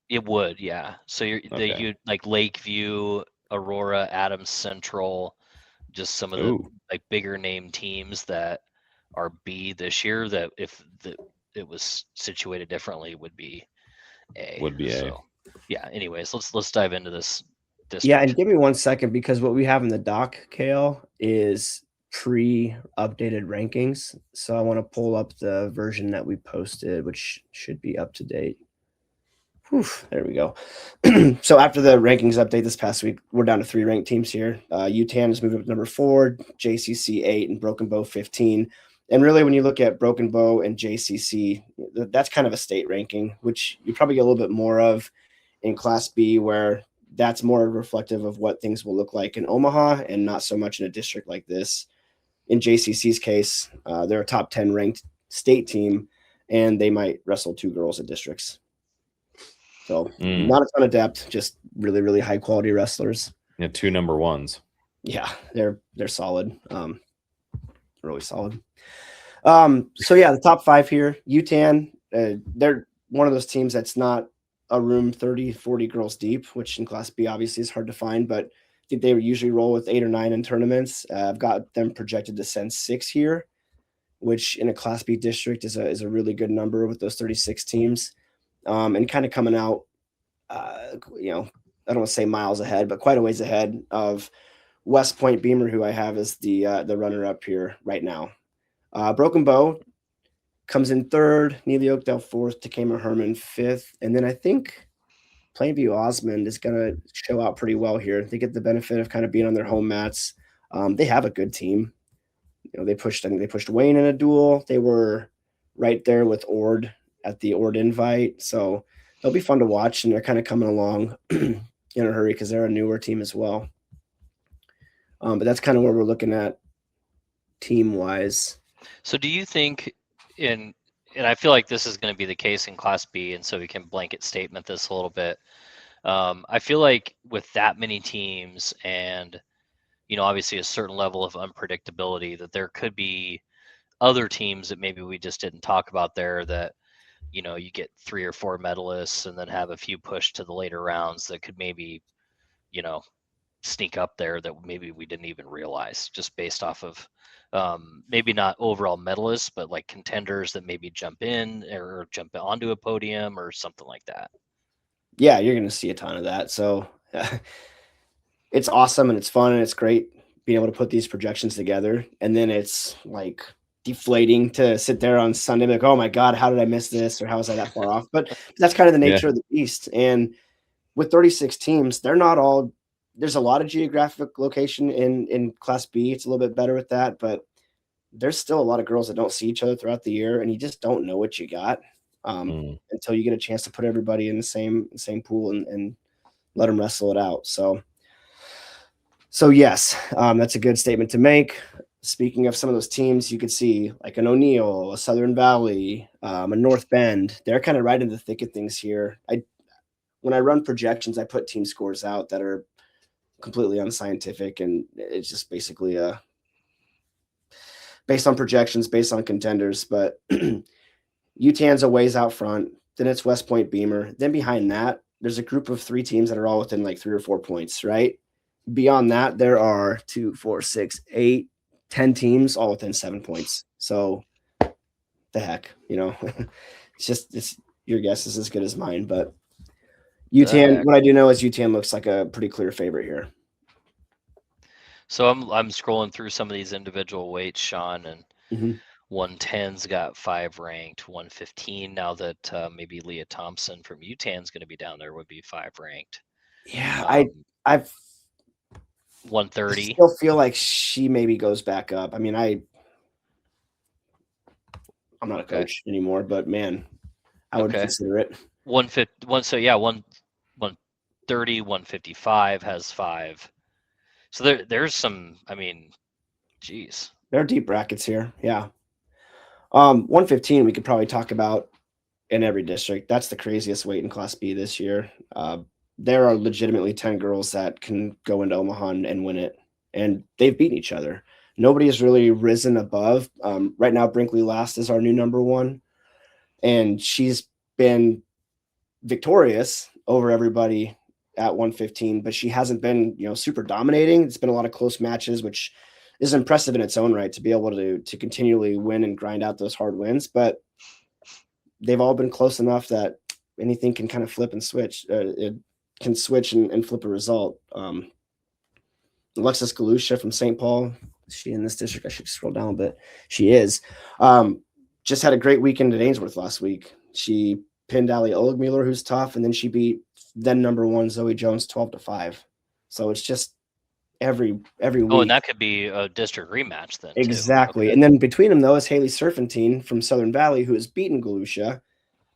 It would, yeah. So you like Lakeview, Aurora, Adams Central, just some of the like bigger name teams that are B this year that if it was situated differently would be A. So, yeah. Anyways, let's dive into this. Yeah, and give me 1 second because what we have in the doc, Kale, is pre-updated rankings. So I want to pull up the version that we posted, which should be up to date. Whew, there we go. So after the rankings update this past week, we're down to 3 ranked teams here. UTAN has moved up to number 4, JCC 8, and Broken Bow 15. And really, when you look at Broken Bow and JCC, that's kind of a state ranking, which you probably get a little bit more of in Class B, where that's more reflective of what things will look like in Omaha and not so much in a district like this. In JCC's case, they're a top 10 ranked state team, and they might wrestle 2 girls at districts. So not a ton of depth, just really, really high quality wrestlers. Yeah, 2 number 1s. Yeah, they're solid. Really solid. So yeah, the top 5 here, UTAN, they're one of those teams that's not a room 30, 40 girls deep, which in Class B obviously is hard to find, but I think they usually roll with 8 or 9 in tournaments. I've got them projected to send 6 here, which in a Class B district is a really good number with those 36 teams. And kind of coming out, I don't want to say miles ahead, but quite a ways ahead of West Point Beamer, who I have as the runner-up here right now. Broken Bow comes in 3rd, Neely Oakdale 4th, Takema Herman 5th, and then I think Plainview Osmond is going to show out pretty well here. They get the benefit of kind of being on their home mats. They have a good team. They pushed Wayne in a duel. They were right there with Ord at the Ord invite, so they'll be fun to watch, and they're kind of coming along in a hurry because they're a newer team as well. But that's kind of where we're looking at team-wise. So do you think and I feel like this is going to be the case in Class B, and so we can blanket statement this a little bit. I feel like with that many teams and, obviously a certain level of unpredictability, that there could be other teams that maybe we just didn't talk about there that, you get 3 or 4 medalists and then have a few pushed to the later rounds that could maybe, sneak up there that maybe we didn't even realize just based off of maybe not overall medalists, but like contenders that maybe jump in or jump onto a podium or something like that. Yeah, you're going to see a ton of that. So it's awesome and it's fun and it's great being able to put these projections together. And then it's like deflating to sit there on Sunday and be like, oh my God, how did I miss this? Or how was I that far off? But that's kind of the nature of the beast. And with 36 teams, they're not all, there's a lot of geographic location in Class B. It's a little bit better with that, but there's still a lot of girls that don't see each other throughout the year, and you just don't know what you got until you get a chance to put everybody in the same pool and let them wrestle it out. So yes, that's a good statement to make. Speaking of some of those teams, you could see like an O'Neill, a Southern Valley, a North Bend. They're kind of right in the thick of things here. When I run projections, I put team scores out that are completely unscientific, and it's just basically based on projections, based on contenders. But UTAN's a ways out front. Then it's West Point Beamer. Then behind that, there's a group of 3 teams that are all within like 3 or 4 points, right? Beyond that, there are 2, 4, 6, 8, 10 teams all within 7 points. So the heck, it's your guess is as good as mine. But UTAN, what I do know is UTAN looks like a pretty clear favorite here. So I'm scrolling through some of these individual weights, Sean, and 110's got 5 ranked, 115 now that maybe Leah Thompson from UTAN's going to be down there would be 5 ranked. Yeah, I've 130. I still feel like she maybe goes back up. I mean, I'm not a coach anymore, but man, I would consider it. 130, 155 has 5. So there's some, I mean, geez, There are deep brackets here. Yeah. 115 we could probably talk about in every district. That's the craziest weight in Class B this year. There are legitimately 10 girls that can go into Omaha and win it, and they've beaten each other. Nobody has really risen above. Right now, Brinkley Last is our new number one, and she's been victorious over everybody at 115, but she hasn't been, super dominating. It's been a lot of close matches, which is impressive in its own right to be able to continually win and grind out those hard wins. But they've all been close enough that anything can kind of flip and switch. It can switch and flip a result. Alexis Galusha from St. Paul, is she in this district? I should scroll down a bit. She is. Just had a great weekend at Ainsworth last week. She pinned Ali Olegmuller, who's tough, and then she beat then number one Zoe Jones 12-5. So it's just every week. Oh, and that could be a district rematch then. Exactly. Okay. And then between them, though, is Haley Serpentine from Southern Valley, who has beaten Galusha. I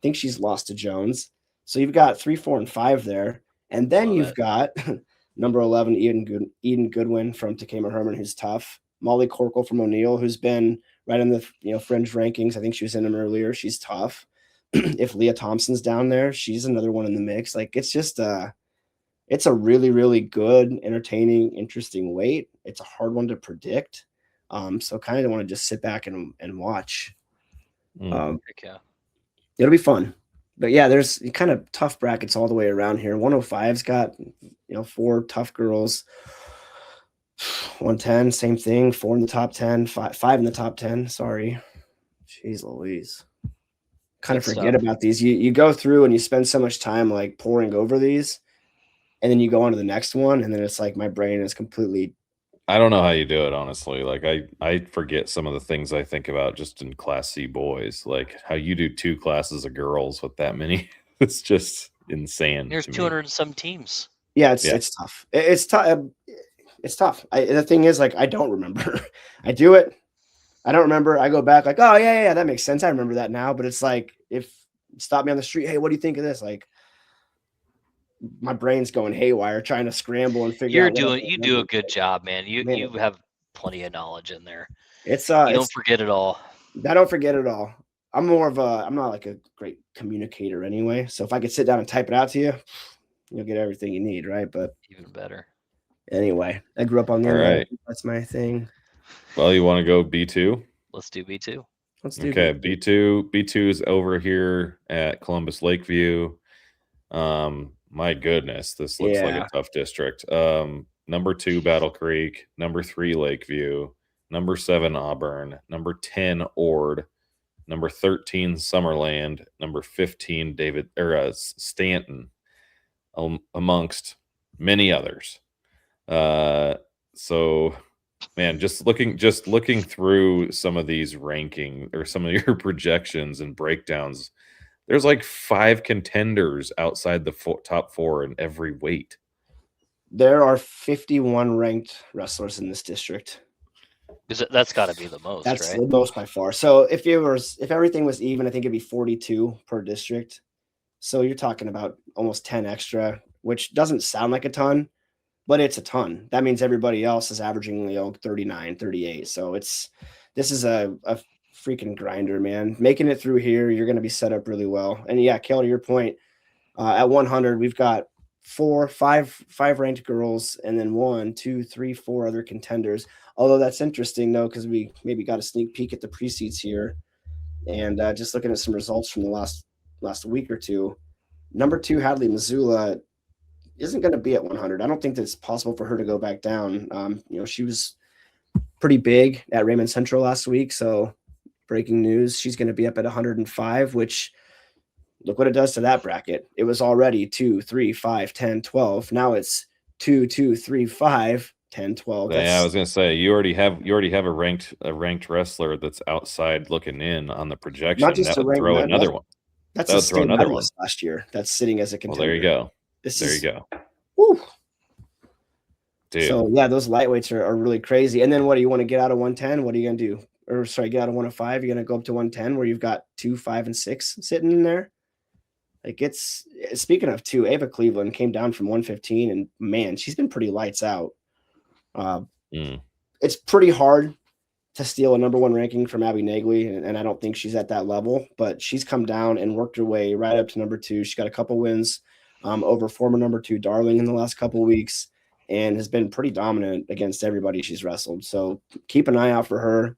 think she's lost to Jones. So you've got 3, 4, and 5 there. And then you've got number 11, Eden Goodwin from Takema Herman, who's tough. Molly Corkle from O'Neill, who's been right in the fringe rankings. I think she was in them earlier. She's tough. If Leah Thompson's down there, she's another one in the mix. Like, it's just it's a really, really good, entertaining, interesting weight. It's a hard one to predict. So kind of want to just sit back and watch. Yeah. It'll be fun. But yeah, there's kind of tough brackets all the way around here. 105's got 4 tough girls. 110, same thing. 4 in the top 10, 5 in the top 10. Sorry. Jeez Louise. Kind of forget about these. You go through and you spend so much time like poring over these, and then you go on to the next one, and then it's like my brain is completely. I don't know how you do it, honestly. Like I forget some of the things I think about just in Class C boys, like how you do 2 classes of girls with that many. It's just insane. There's 200 and some teams. Yeah, it's tough. It's tough. It's tough. The thing is, like, I don't remember. I do it. I don't remember. I go back like, oh yeah, that makes sense. I remember that now. But it's like, if stop me on the street, hey, what do you think of this? Like, my brain's going haywire trying to scramble and figure out. You do a good job, man. You have plenty of knowledge in there. It's you don't forget it all. I don't forget it all. I'm not like a great communicator anyway. So if I could sit down and type it out to you, you'll get everything you need, right? But even better. Anyway, I grew up on the internet. Right. That's my thing. Well, you want to go B2? Let's do B2. Let's do okay. B2 is over here at Columbus Lakeview. My goodness, this looks like a tough district. Number 2 Battle Creek, number 3 Lakeview, number 7 Auburn, number 10 Ord, number 13 Summerland, number 15 Stanton, amongst many others. So man, just looking through some of these ranking or some of your projections and breakdowns, there's like 5 contenders outside the top 4 in every weight. There are 51 ranked wrestlers in this district. That's got to be the most. That's right? The most by far. So if everything was even, I think it'd be 42 per district. So you're talking about almost 10 extra, which doesn't sound like a ton, but it's a ton. That means everybody else is averaging 39, 38. So this is a freaking grinder, man. Making it through here, you're going to be set up really well. And yeah, Kel, to your point, at 100, we've got 5 ranked girls, and then 1, 2, 3, 4 other contenders. Although that's interesting though, because we maybe got a sneak peek at the pre-seats here, and just looking at some results from the last week or two. Number 2 Hadley Missoula isn't going to be at 100. I don't think that it's possible for her to go back down. She was pretty big at Raymond Central last week, so breaking news, she's going to be up at 105, which look what it does to that bracket. It was already 2, 3, 5, 10, 12. Now it's 2, 2, 3, 5, 10, 12. Yeah, I was going to say you already have a ranked wrestler that's outside looking in on the projection. Not just that would throw another one. That's a state medalist last year. That's sitting as a contender. Well, there you go. There you go. Woo. Dude. So yeah, those lightweights are really crazy. And then what do you want to get out of 110? What are you going to do? Or sorry, get out of 105. You're going to go up to 110 where you've got 2, 5, and 6 sitting in there. Like, it's speaking of 2, Ava Cleveland came down from 115, and man, she's been pretty lights out. It's pretty hard to steal a number 1 ranking from Abby Nagley, and I don't think she's at that level, but she's come down and worked her way right up to number 2. She's got a couple wins over former number 2 Darling in the last couple weeks, and has been pretty dominant against everybody she's wrestled. So keep an eye out for her.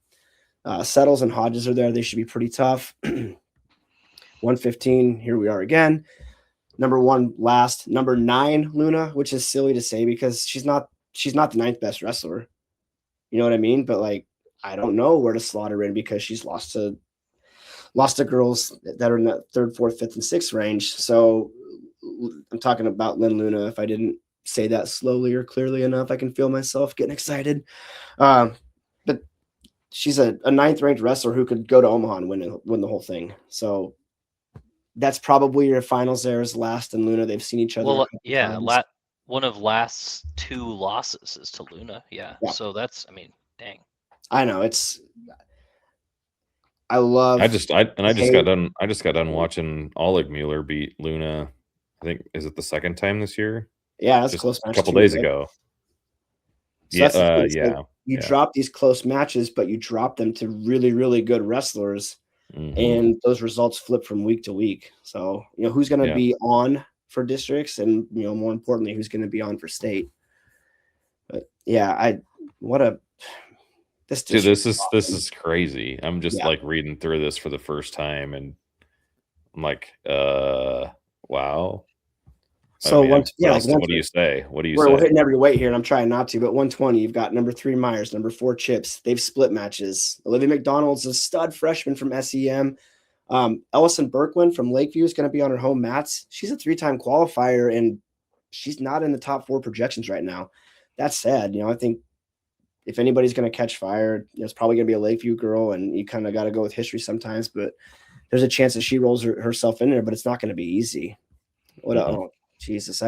Settles and Hodges are there. They should be pretty tough. 115, here we are again. Number 1 last. Number 9, Luna, which is silly to say because she's not the 9th best wrestler. You know what I mean? But like, I don't know where to slot her in because she's lost to girls that are in that 3rd, 4th, 5th, and 6th range. So I'm talking about Lynn Luna. If I didn't say that slowly or clearly enough, I can feel myself getting excited. But she's a 9th ranked wrestler who could go to Omaha and win the whole thing. So that's probably your finals there is Last and Luna. They've seen each other. Well, yeah, one of Last's 2 losses is to Luna. Yeah. So that's, I mean, dang. I know I just got done watching Oleg Mueller beat Luna. I think is it the 2nd time this year? Yeah, that's just close a couple days ago. So you drop these close matches, but you drop them to really, really good wrestlers, and those results flip from week to week. So who's going to be on for districts, and more importantly, who's going to be on for state. But yeah, this is crazy. I'm just like reading through this for the first time, and I'm like, wow. So what do you say? We're hitting every weight here, and I'm trying not to. But 120, you've got number 3 Myers, number 4 Chips. They've split matches. Olivia McDonald's a stud freshman from SEM. Ellison Berkwin from Lakeview is going to be on her home mats. She's a 3-time qualifier, and she's not in the top 4 projections right now. That's sad. I think if anybody's going to catch fire, it's probably going to be a Lakeview girl, and you kind of got to go with history sometimes. But there's a chance that she rolls herself in there, but it's not going to be easy. Oh, Jesus.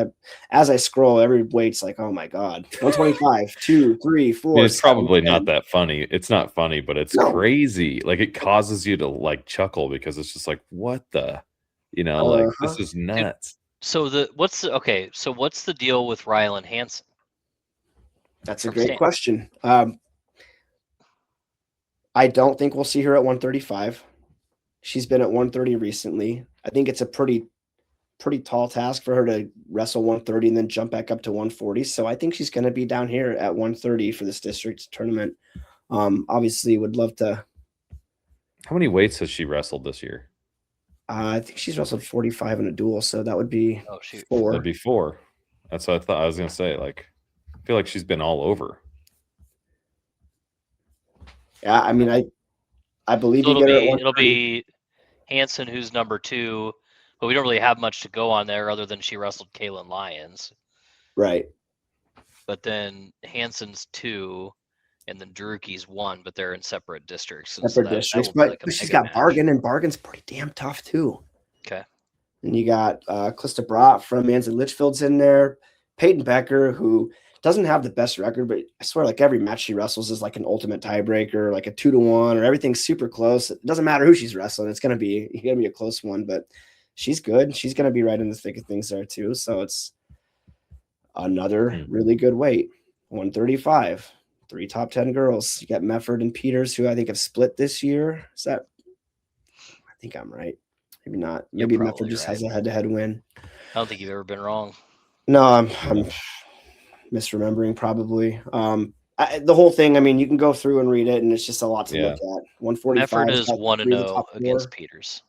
As I scroll, every weight's like, oh my God. 125, 2, 3, 4. It's probably not that funny. It's not funny, but crazy. Like it causes you to like chuckle because it's just like, what the, this is nuts. So what's the deal with Rylan Hansen? That's a great question. I don't think we'll see her at 135. She's been at 130 recently. I think it's a pretty tall task for her to wrestle 130 and then jump back up to 140. So I think she's going to be down here at 130 for this district tournament. Obviously would love to. How many weights has she wrestled this year? I think she's wrestled 45 in a duel. So that would be 4. That'd be 4. That's what I thought. I was going to say, like, I feel like she's been all over. Yeah. I mean, I believe so it'll be Hansen, who's number 2. But we don't really have much to go on there other than she wrestled Kaylin Lyons. Right. But then Hansen's 2, and then Druki's 1, but they're in separate districts. But she's got Bargain, and Bargain's pretty damn tough too. Okay. And you got Clista Brott from Anson Litchfield's in there. Peyton Becker, who doesn't have the best record, but I swear like every match she wrestles is like an ultimate tiebreaker, like a 2-1, or everything's super close. It doesn't matter who she's wrestling. It's going to be a close one, but she's good. She's going to be right in the thick of things there too. So it's another really good weight. 135, 3 top 10 girls. You got Mefford and Peters, who I think have split this year. I think I'm right. Maybe not. Maybe Mefford just has a head-to-head win. I don't think you've ever been wrong. No, I'm misremembering probably. The whole thing, I mean, you can go through and read it, and it's just a lot to look at. 145. Mefford is 1-0 against Peters.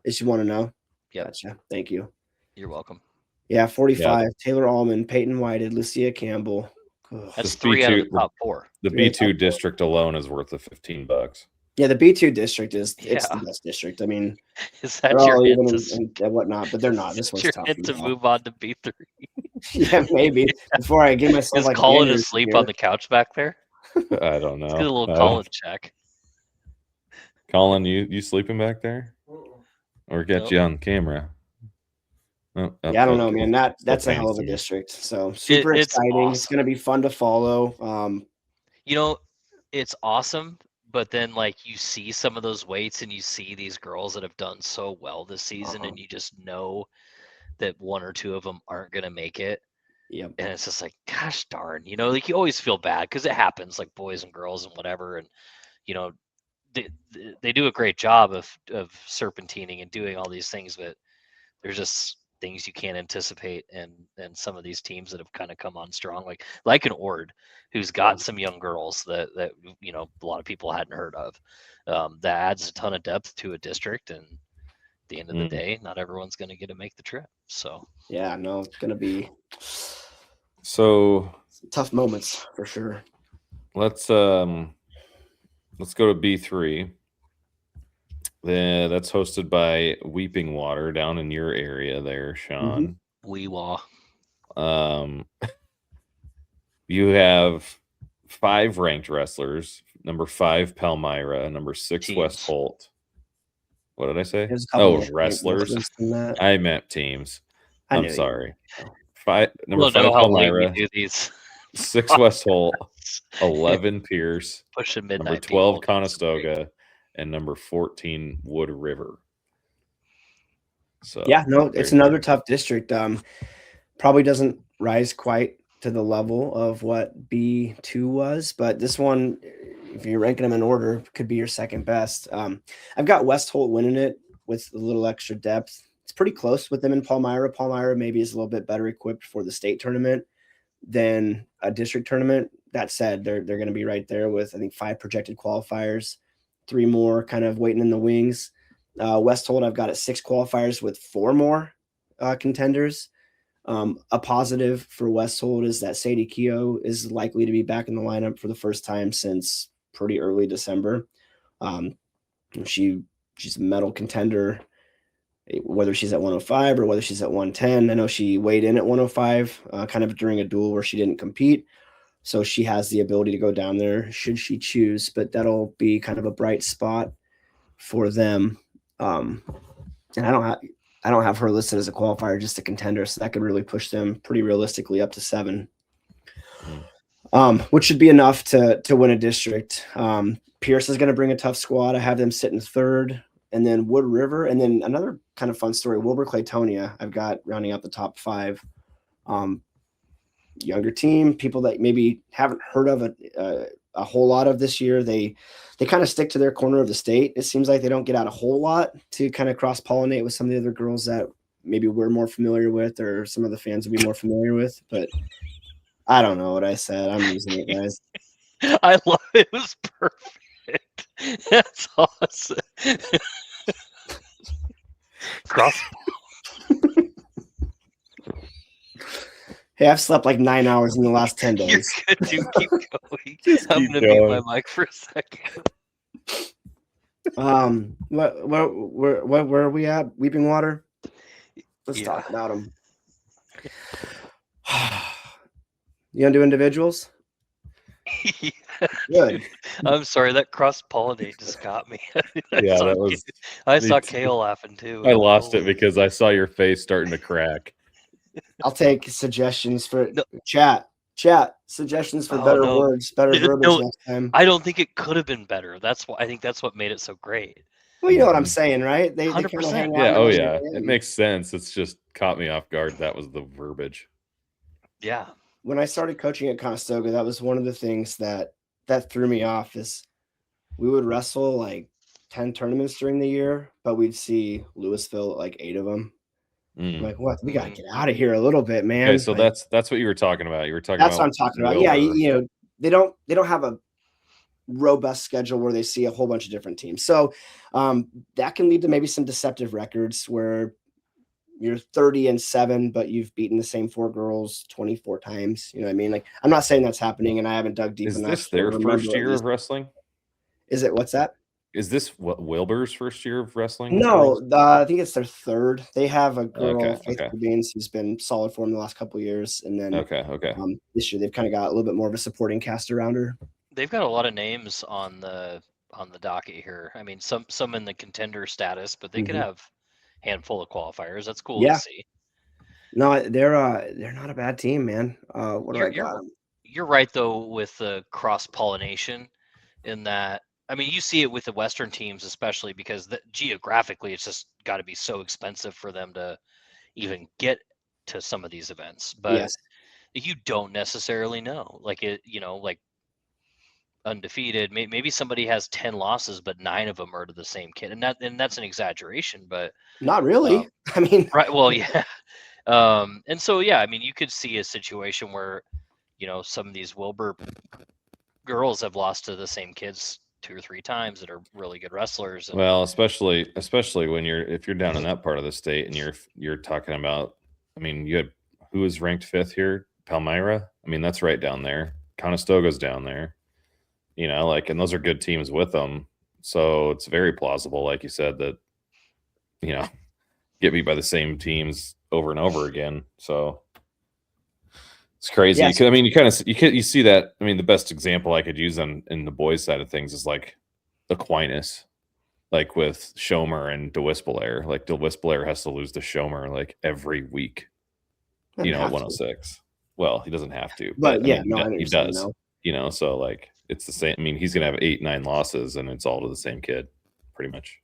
Is she 1-0? Yeah. Gotcha. Thank you. You're welcome. Yeah, 45. Yeah. Taylor Allman, Peyton Whited, Lucia Campbell. Ugh. That's 3 out of the top 4. The B2 district alone is worth $15. Yeah, the B2 district it's the best district. I mean, is that your hint and whatnot, but they're not. This one's your tough hint to move on to B3? Yeah, maybe. Before I give myself is Colin asleep on the couch back there? I don't know. Let's get a little Colin check. Colin, you sleeping back there? Or get you on camera? I don't know, man. That's a hell of a district. So super exciting. Awesome. It's going to be fun to follow. It's awesome. But then, like, you see some of those weights, and you see these girls that have done so well this season, and you just know that 1 or 2 of them aren't going to make it. Yep. And it's just like, gosh darn, like you always feel bad because it happens, like boys and girls and whatever. And they do a great job of serpentining and doing all these things, but there's just things you can't anticipate, and some of these teams that have kind of come on strong, like an Ord, who's got some young girls that a lot of people hadn't heard of. That adds a ton of depth to a district, and at the end of the day, not everyone's going to get to make the trip. So yeah, no, it's gonna be So tough moments for sure. let's go to B3. That's hosted by Weeping Water down in your area there, Sean. Weewaw. You have 5 ranked wrestlers. Number 5, Palmyra. Number 6, Teams. West Holt. What did I say? There's a couple more wrestlers. than that. I meant teams. I I'm knew you. sorry. Number We'll 5, know how late we Palmyra. do these. 6, West Holt. 11, Pierce. Pushing midnight. Number 12, people. Conestoga. And number 14, Wood River. So Yeah, no, it's another tough district. Probably doesn't rise quite to the level of what B2 was, but this one, if you're ranking them in order, could be your second best. I've got West Holt winning it with a little extra depth. It's pretty close with them in Palmyra. Palmyra maybe is a little bit better equipped for the state tournament than a district tournament. That said, they're going to be right there with, I think, 5 projected qualifiers, 3 more kind of waiting in the wings. West Holt, I've got at 6 qualifiers with 4 more contenders. A positive for West Holt is that Sadie Keogh is likely to be back in the lineup for the first time since pretty early December. She's a medal contender, whether she's at 105 or whether she's at 110. I know she weighed in at 105 kind of during a duel where she didn't compete. So she has the ability to go down there should she choose, but that'll be kind of a bright spot for them. And I don't have her listed as a qualifier, just a contender, so that could really push them pretty realistically up to 7, which should be enough to win a district. Pierce is going to bring a tough squad. I have them sitting 3rd, and then Wood River, and then another kind of fun story, Wilbur Claytonia, I've got rounding out the top 5. Younger team, people that maybe haven't heard of a whole lot of this year. They kind of stick to their corner of the state. It seems like they don't get out a whole lot to kind of cross-pollinate with some of the other girls that maybe we're more familiar with or some of the fans would be more familiar with. But I don't know what I said. I'm using it, guys. I love it. It was perfect. That's awesome. Cross. Hey, I've slept like 9 hours in the last 10 days. You're good, dude. Keep going. I'm keep gonna mute going. my mic for a second. Where are we at? Weeping Water? Let's Yeah. talk about them. You gonna do individuals? Yeah, Good. dude. I'm sorry, that cross pollinate just got me. Yeah, that was. I saw me too. Kale laughing too. I lost it Holy- because I saw your face starting to crack. I'll take suggestions for No. chat. Suggestions for Oh, better no. words, better verbiage No. next time. I don't think it could have been better. I think that's what made it so great. Well, you know what I'm saying, right? They kind of 100%. hang out Yeah. in Oh the yeah. end. It makes sense. It's just caught me off guard. That was the verbiage. Yeah. When I started coaching at Conestoga, that was one of the things that threw me off. Is we would wrestle like 10 tournaments during the year, but we'd see Louisville at like 8 of them. I'm like, what? We got to get out of here a little bit, man. Okay, so Like, that's what you were talking about. You were talking that's about. what I'm talking about. Yeah, Wilbur. you know, they don't have a robust schedule where they see a whole bunch of different teams. So that can lead to maybe some deceptive records where you're 30-7, but you've beaten the same 4 girls 24 times. You know what I mean? Like, I'm not saying that's happening, and I haven't dug deep Is enough. this to their remember first at year least- of wrestling? Is it? What's that? Is this what Wilbur's first year of wrestling? with No, girls? I think it's their 3rd. They have a girl, Okay, Faith okay. Beans, who's been solid for them the last couple of years, and then Okay. this year they've kind of got a little bit more of a supporting cast around her. They've got a lot of names on the docket here. I mean, some in the contender status, but they could have a handful of qualifiers. That's cool Yeah. to see. No, they're not a bad team, man. What do I got? You're right though with the cross pollination, in that. I mean, you see it with the Western teams, especially because geographically, it's just got to be so expensive for them to even get to some of these events. But Yes. you don't necessarily know. Like it, like undefeated. Maybe somebody has 10 losses, but 9 of them are to the same kid, and that's an exaggeration, but Not really. I mean, right. Well, yeah. And so yeah, I mean, you could see a situation where some of these Wilbur girls have lost to the same kids 2 or 3 times that are really good wrestlers. And Well, especially when if you're down in that part of the state and you're talking about, I mean, you had who was ranked 5th here? Palmyra. I mean, that's right down there. Conestoga's down there. And those are good teams with them. So it's very plausible, like you said, that get beat by the same teams over and over again. So it's crazy. Yes. I mean, you see that. I mean, the best example I could use in the boys' side of things is like Aquinas, like with Schomer and DeWispelair. Like DeWispelair has to lose to Schomer like every week. At 106. Well, he doesn't have to, but yeah, I mean, he does. So like it's the same. I mean, he's gonna have 8, 9 losses, and it's all to the same kid, pretty much.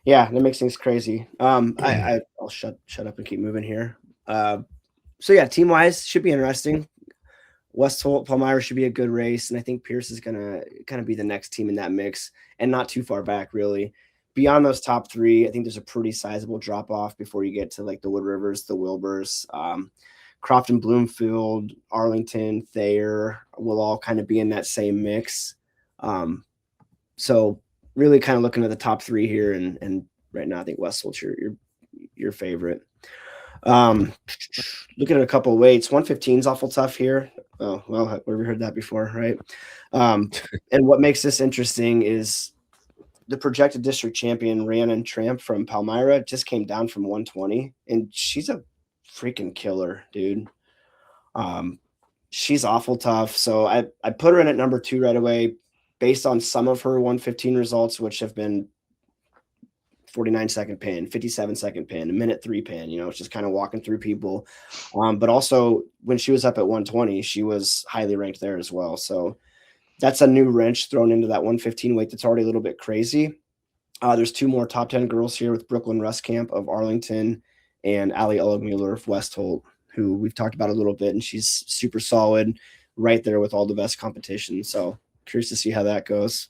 Yeah, that makes things crazy. I'll shut up and keep moving here. So yeah, team wise should be interesting. West Holt, Palmyra should be a good race, and I think Pierce is gonna kind of be the next team in that mix, and not too far back really. Beyond those top 3, I think there's a pretty sizable drop off before you get to like the Wood Rivers, the Wilburs, Crofton, Bloomfield, Arlington, Thayer will all kind of be in that same mix. So really kind of looking at the top 3 here, and right now I think West Holt's your favorite. Looking at a couple of weights, 115 is awful tough here. Oh, well, we've heard that before, right? And what makes this interesting is the projected district champion, Rhiannon Tramp from Palmyra, just came down from 120, and she's a freaking killer, dude. She's awful tough. So I put her in at number 2 right away based on some of her 115 results, which have been 49-second pin, 57-second pin, a minute 3 pin. It's just kind of walking through people. But also when she was up at 120, she was highly ranked there as well. So that's a new wrench thrown into that 115 weight that's already a little bit crazy. There's 2 more top 10 girls here with Brooklyn Rustcamp of Arlington and Allie Ulligmuller of West Holt, who we've talked about a little bit, and she's super solid, right there with all the best competition. So curious to see how that goes.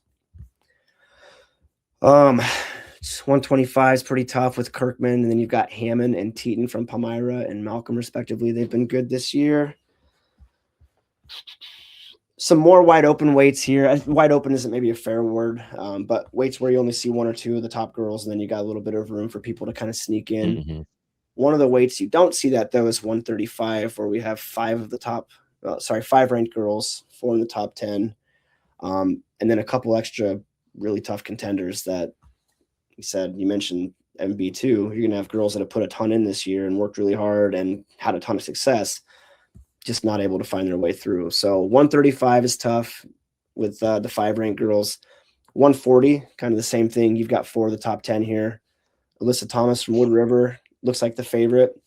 125 is pretty tough with Kirkman, and then you've got Hammond and Teton from Palmyra and Malcolm respectively. They've been good this year. Some more wide open weights here. Wide open isn't maybe a fair word, but weights where you only see 1 or 2 of the top girls, and then you got a little bit of room for people to kind of sneak in. Mm-hmm. One of the weights you don't see that though is 135, where we have 5 ranked girls, 4 in the top 10, and then a couple extra really tough contenders that you mentioned MB2. You're going to have girls that have put a ton in this year and worked really hard and had a ton of success, just not able to find their way through. So 135 is tough with the 5 ranked girls. 140, kind of the same thing. You've got 4 of the top 10 here. Alyssa Thomas from Wood River looks like the favorite.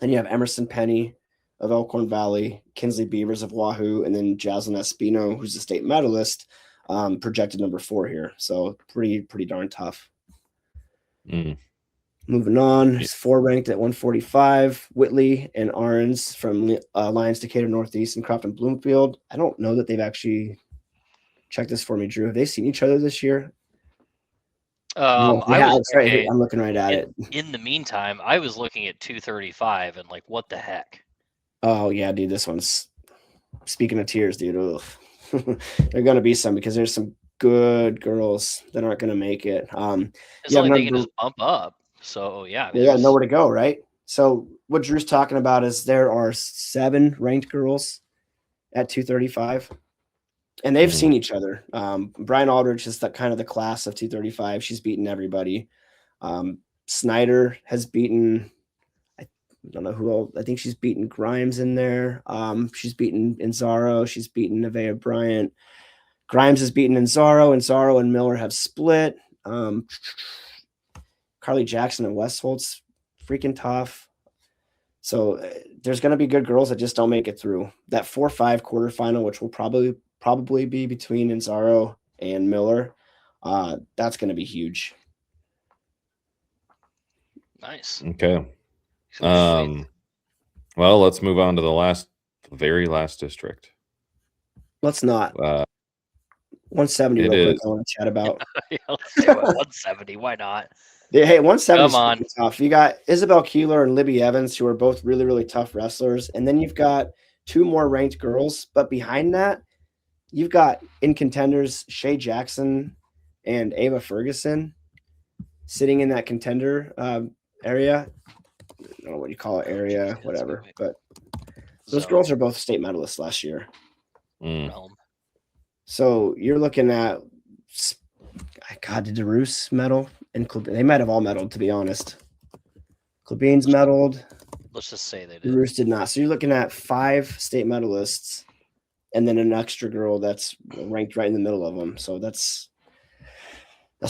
And you have Emerson Penny of Elkhorn Valley, Kinsley Beavers of Wahoo, and then Jaslyn Espino, who's a state medalist, projected number 4 here. So pretty darn tough. Moving on, 4 ranked at 145. Whitley and Arns from Lions Decatur Northeast and Crofton Bloomfield. I don't know that they've actually checked this for me, Drew. Have they seen each other this year? I'm looking right at it. In the meantime, I was looking at 235 and like, what the heck? Oh yeah, dude. This one's, speaking of tears, dude. There are gonna be some, because there's some good girls that aren't gonna make it. It's like they can just bump up. So yeah, they got nowhere to go, right? So what Drew's talking about is there are 7 ranked girls at 235, and they've seen each other. Brian Aldridge is kind of the class of 235. She's beaten everybody. Snyder has beaten, I don't know who else. I think she's beaten Grimes in there. She's beaten Inzaro. She's beaten Nevaeh Bryant. Grimes has beaten Inzaro. Inzaro and Miller have split. Carly Jackson and West Holt's freaking tough. So there's going to be good girls that just don't make it through. That 4-5 quarterfinal, which will probably be between Inzaro and Miller, that's going to be huge. Nice. Okay. Well, let's move on to the very last district. Let's not. Uh, 170 it real quick. is. I want to chat about. Yeah, let's do it. 170. Why not? Yeah, hey, 170 is Come on. freaking tough. You got Isabel Keeler and Libby Evans, who are both really, really tough wrestlers. And then you've got two more ranked girls. But behind that, you've got in contenders Shay Jackson and Ava Ferguson sitting in that contender area. I don't know what you call it, area, whatever. But those girls are both state medalists last year. Realm. So you're looking at, God, did DeRoos medal? And they might have all medaled, to be honest. Klebine's medaled. Let's just say they did. DeRoos did not. So you're looking at 5 state medalists and then an extra girl that's ranked right in the middle of them. So that's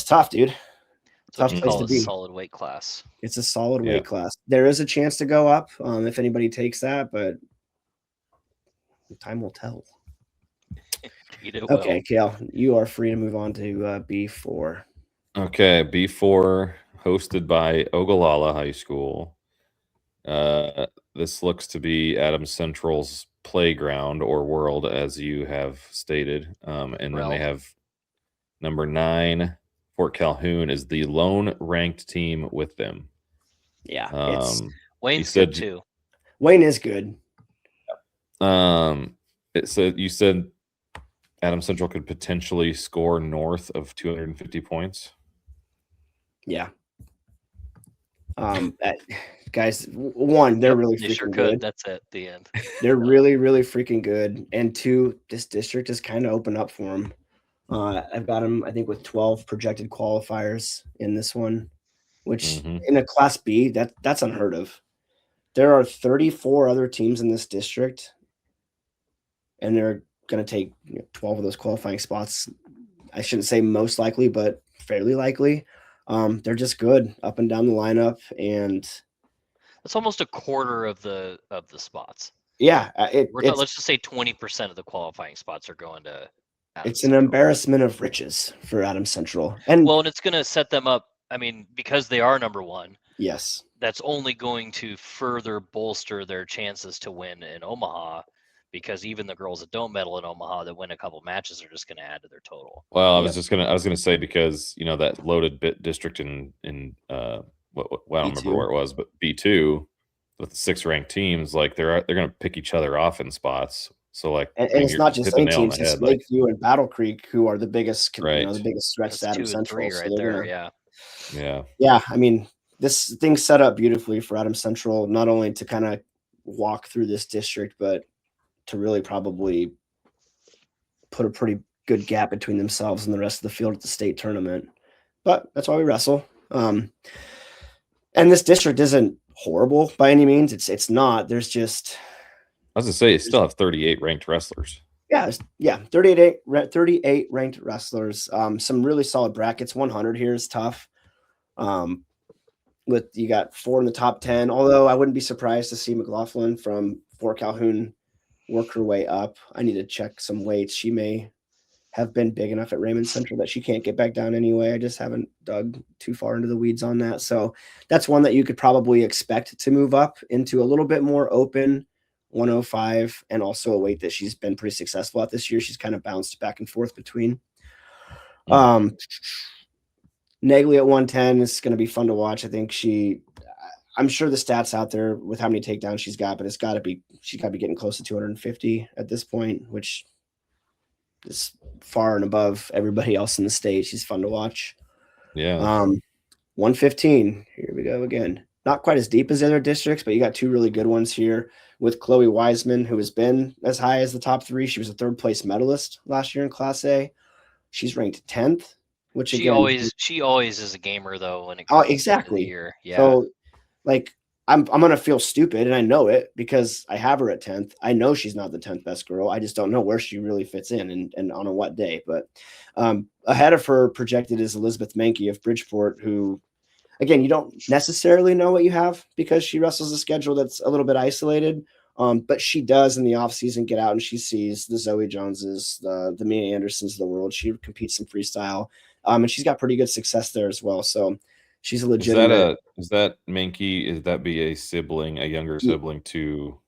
tough, dude. So tough place to be. Solid weight class. It's a solid weight class. There is a chance to go up if anybody takes that, but time will tell. Okay, Kale, you are free to move on to B4. Okay, B4, hosted by Ogallala High School. This looks to be Adams Central's playground or world, as you have stated. And then they have number 9, Fort Calhoun, is the lone ranked team with them. Yeah, Wayne's good too. Wayne is good. You said Adams Central could potentially score north of 250 points. Yeah. Guys, one, they're really freaking good. That's it. The end. They're really, really freaking good. And 2, this district has kind of opened up for them. I've got them, I think, with 12 projected qualifiers in this one, which in a Class B, that's unheard of. There are 34 other teams in this district, and they're going to take 12 of those qualifying spots. I shouldn't say most likely, but fairly likely. They're just good up and down the lineup, and it's almost a quarter of the spots. Yeah, let's just say 20% of the qualifying spots are going to Adams It's an embarrassment of riches for Adams Central. And it's going to set them up, I mean, because they are number 1. Yes. That's only going to further bolster their chances to win in Omaha, because even the girls that don't medal in Omaha that win a couple matches are just going to add to their total. Well, I was gonna say, because that loaded bit district in I don't remember where it was, but B2 with the 6 ranked teams, like they're gonna pick each other off in spots. So like, and it's not just any teams; it's Lakeview and Battle Creek, who are the biggest, the biggest threats to Adams Central. Right there, yeah. I mean, this thing's set up beautifully for Adams Central, not only to kind of walk through this district, but to really probably put a pretty good gap between themselves and the rest of the field at the state tournament. But that's why we wrestle. And this district isn't horrible by any means. It's not. There's just, I was gonna say, you still have 38 ranked wrestlers. Yeah, 38 ranked wrestlers. Some really solid brackets. 100 here is tough. With you got 4 in the top 10. Although I wouldn't be surprised to see McLaughlin from Fort Calhoun work her way up. I need to check some weights. She may have been big enough at Raymond Central that she can't get back down anyway. I just haven't dug too far into the weeds on that. So that's one that you could probably expect to move up into a little bit more open 105, and also a weight that she's been pretty successful at this year. She's kind of bounced back and forth between. Negley at 110 is going to be fun to watch. I think I'm sure the stats out there with how many takedowns she's got, but she's got to be getting close to 250 at this point, which is far and above everybody else in the state. She's fun to watch. Yeah. 115. Here we go again. Not quite as deep as the other districts, but you got 2 really good ones here with Chloe Wiseman, who has been as high as the top 3. She was a 3rd place medalist last year in Class A. She's ranked 10th, which she always is a gamer though when it comes to the year. Yeah. So like I'm gonna feel stupid, and I know it because I have her at 10th. I know she's not the 10th best girl. I just don't know where she really fits in and on a what day. But ahead of her projected is Elizabeth Mankey of Bridgeport, who, again, you don't necessarily know what you have because she wrestles a schedule that's a little bit isolated. But she does in the off season get out and she sees the Zoe Joneses, the Mia Andersons of the world. She competes in freestyle, and she's got pretty good success there as well. So she's a legitimate. Is that Mankey? Is that be a younger sibling to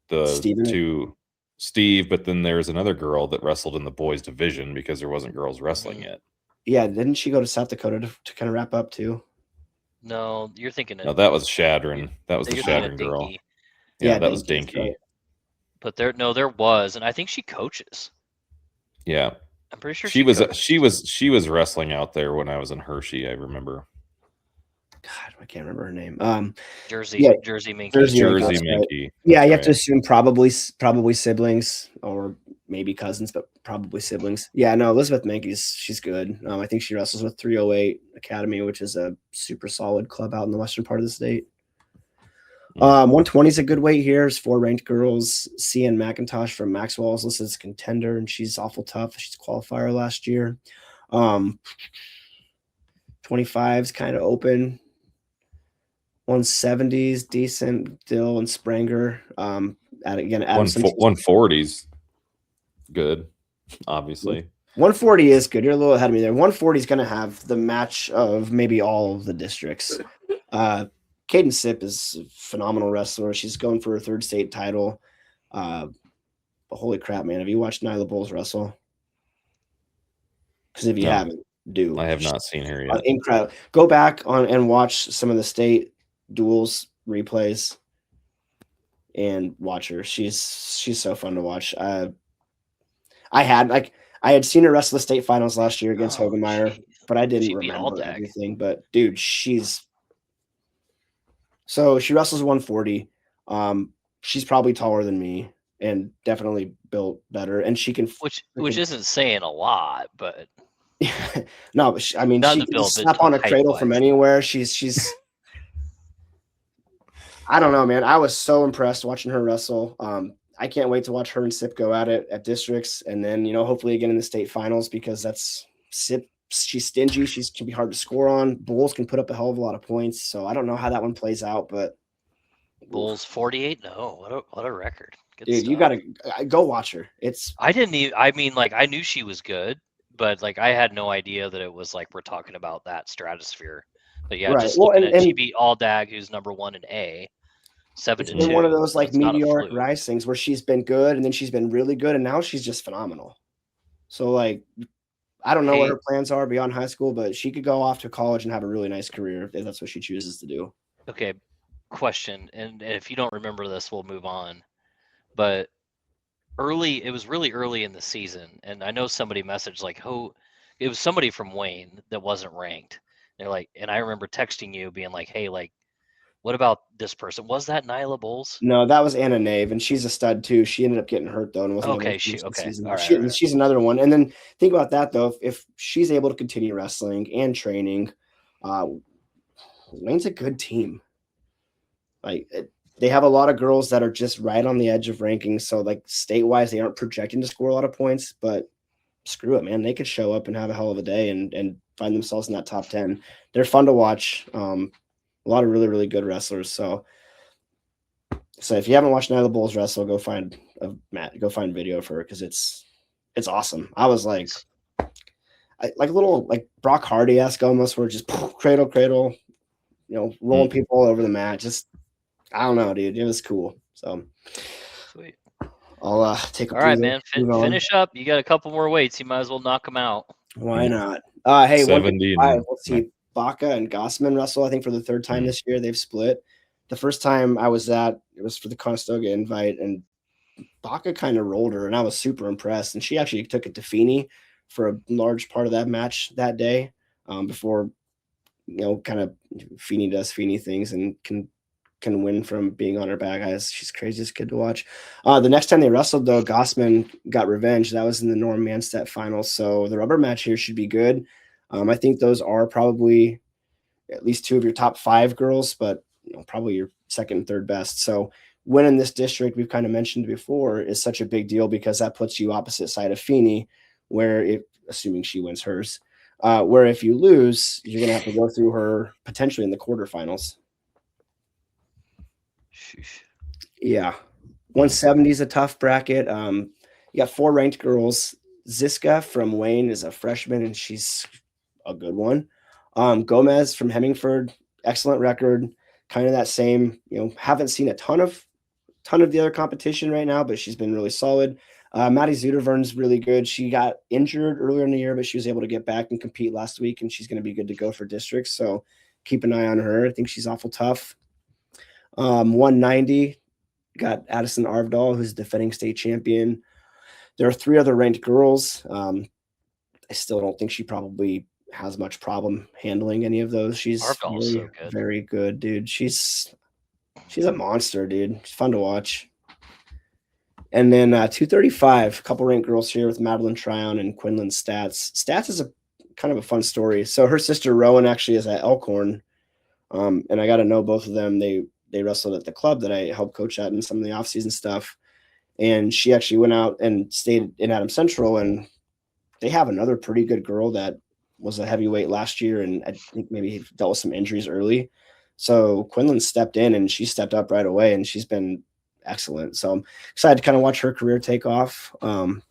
the Steven? Steve, but then there's another girl that wrestled in the boys division because there wasn't girls wrestling yet. Yeah, didn't she go to South Dakota to kind of wrap up too? No, you're thinking. No, that was Shadron. That was the You're thinking of Shadron girl. Dinky. Yeah, that was Dinky's Dinky. right. But there was, and I think she coaches. Yeah, I'm pretty sure she coaches. she was wrestling out there when I was in Hershey. I remember. God, I can't remember her name. Jersey yeah, Minky. Jersey Jersey Minky, right. Minky. Yeah, you That's have to assume probably siblings or maybe cousins, but probably siblings. Yeah, no, Elizabeth she's good. I think she wrestles with 308 Academy, which is a super solid club out in the western part of the state. 120 is a good weight here. There's 4 ranked girls. CN McIntosh from Maxwell is listed as a contender, and she's awful tough. She's a qualifier last year. 25 is kind of open. 170s decent. Dill and Spranger. Adam 140's good, obviously. 140 is good. You're a little ahead of me there. 140 is going to have the match of maybe all of the districts. Kaden Sipp is a phenomenal wrestler. She's going for her 3rd state title. Holy crap, man. Have you watched Nyla Bowles wrestle? Because if you haven't, do. I have not seen her yet. Incredible. Go back on and watch some of the state duels replays and watch her. She's so fun to watch. I had seen her wrestle the state finals last year against Hogemeyer, but I didn't remember everything. But dude, she wrestles 140. She's probably taller than me and definitely built better. And she can, which isn't saying a lot, but no, but she can snap on a cradle from anywhere. She's I don't know, man. I was so impressed watching her wrestle. I can't wait to watch her and Sip go at it at districts, and then hopefully again in the state finals, because that's Sip. She's stingy. She can be hard to score on. Bulls can put up a hell of a lot of points. So I don't know how that one plays out, but Bulls 48. No, what a record. Good dude, stuff. You gotta go watch her. I didn't even. I mean, like I knew she was good, but like I had no idea that it was like we're talking about that stratosphere. But yeah, right. Just looking at she beat Aldag, who's number 1 in A. 7-2. It's been one of those like meteoric rise things where she's been good and then she's been really good and now she's just phenomenal. So like, I don't know what her plans are beyond high school, but she could go off to college and have a really nice career if that's what she chooses to do. Okay, question, and if you don't remember this, we'll move on. But it was really early in the season, and I know somebody messaged like, "Oh, it was somebody from Wayne that wasn't ranked." They're like, and I remember texting you being like, "Hey, like, what about this person? Was that Nyla Bowles?" No, that was Anna Nave, and she's a stud too. She ended up getting hurt though, and wasn't okay. All right. She's another one. And then think about that though. If she's able to continue wrestling and training, Wayne's a good team. Like they have a lot of girls that are just right on the edge of ranking. So like state-wise, they aren't projecting to score a lot of points, but screw it, man. They could show up and have a hell of a day and find themselves in that top 10. They're fun to watch. A lot of really, really good wrestlers. So if you haven't watched Nyla Bowles wrestle, go find video of her because it's awesome. I was like a little like Brock Hardy-esque almost, where just cradle, rolling people all over the mat. Just I don't know, dude. It was cool. So sweet. I'll take. All right, man. Finish up. You got a couple more weights. You might as well knock them out. Why not? Hey, 70. Let's see. Baca and Gossman wrestle, I think, for the 3rd time this year. They've split. The first time I was it was for the Conestoga invite, and Baca kind of rolled her, and I was super impressed. And she actually took it to Feeney for a large part of that match that day before, kind of Feeney does Feeney things and can win from being on her back. She's craziest kid to watch. The next time they wrestled, though, Gossman got revenge. That was in the Norm Manstedt finals. So the rubber match here should be good. I think those are probably at least 2 of your top 5 girls, but probably your 2nd and 3rd best. So winning this district, we've kind of mentioned before, is such a big deal because that puts you opposite side of Feeney, where assuming she wins hers, where if you lose, you're going to have to go through her potentially in the quarterfinals. Sheesh. Yeah. 170 is a tough bracket. You got 4 ranked girls. Ziska from Wayne is a freshman, and she's a good one. Gomez from Hemingford, excellent record. Kind of that same, haven't seen a ton of ton of the other competition right now, but she's been really solid. Maddie Zudervern's really good. She got injured earlier in the year, but she was able to get back and compete last week, and she's going to be good to go for districts. So keep an eye on her. I think she's awful tough. 190, got Addison Arvdahl, who's defending state champion. There are 3 other ranked girls. I still don't think she probably has much problem handling any of those. She's Arvdahl's very, so good. very good, dude. She's a monster, dude. She's fun to watch. And then 235, a couple ranked girls here with Madeline Tryon and Quinlan Stats. Stats is a kind of a fun story. So her sister Rowan actually is at Elkhorn, and I got to know both of them. They wrestled at the club that I helped coach at in some of the off-season stuff. And she actually went out and stayed in Adams Central, and they have another pretty good girl that was a heavyweight last year, and I think maybe dealt with some injuries early. So Quinlan stepped in, and she stepped up right away, and she's been excellent. So I'm excited to kind of watch her career take off. Other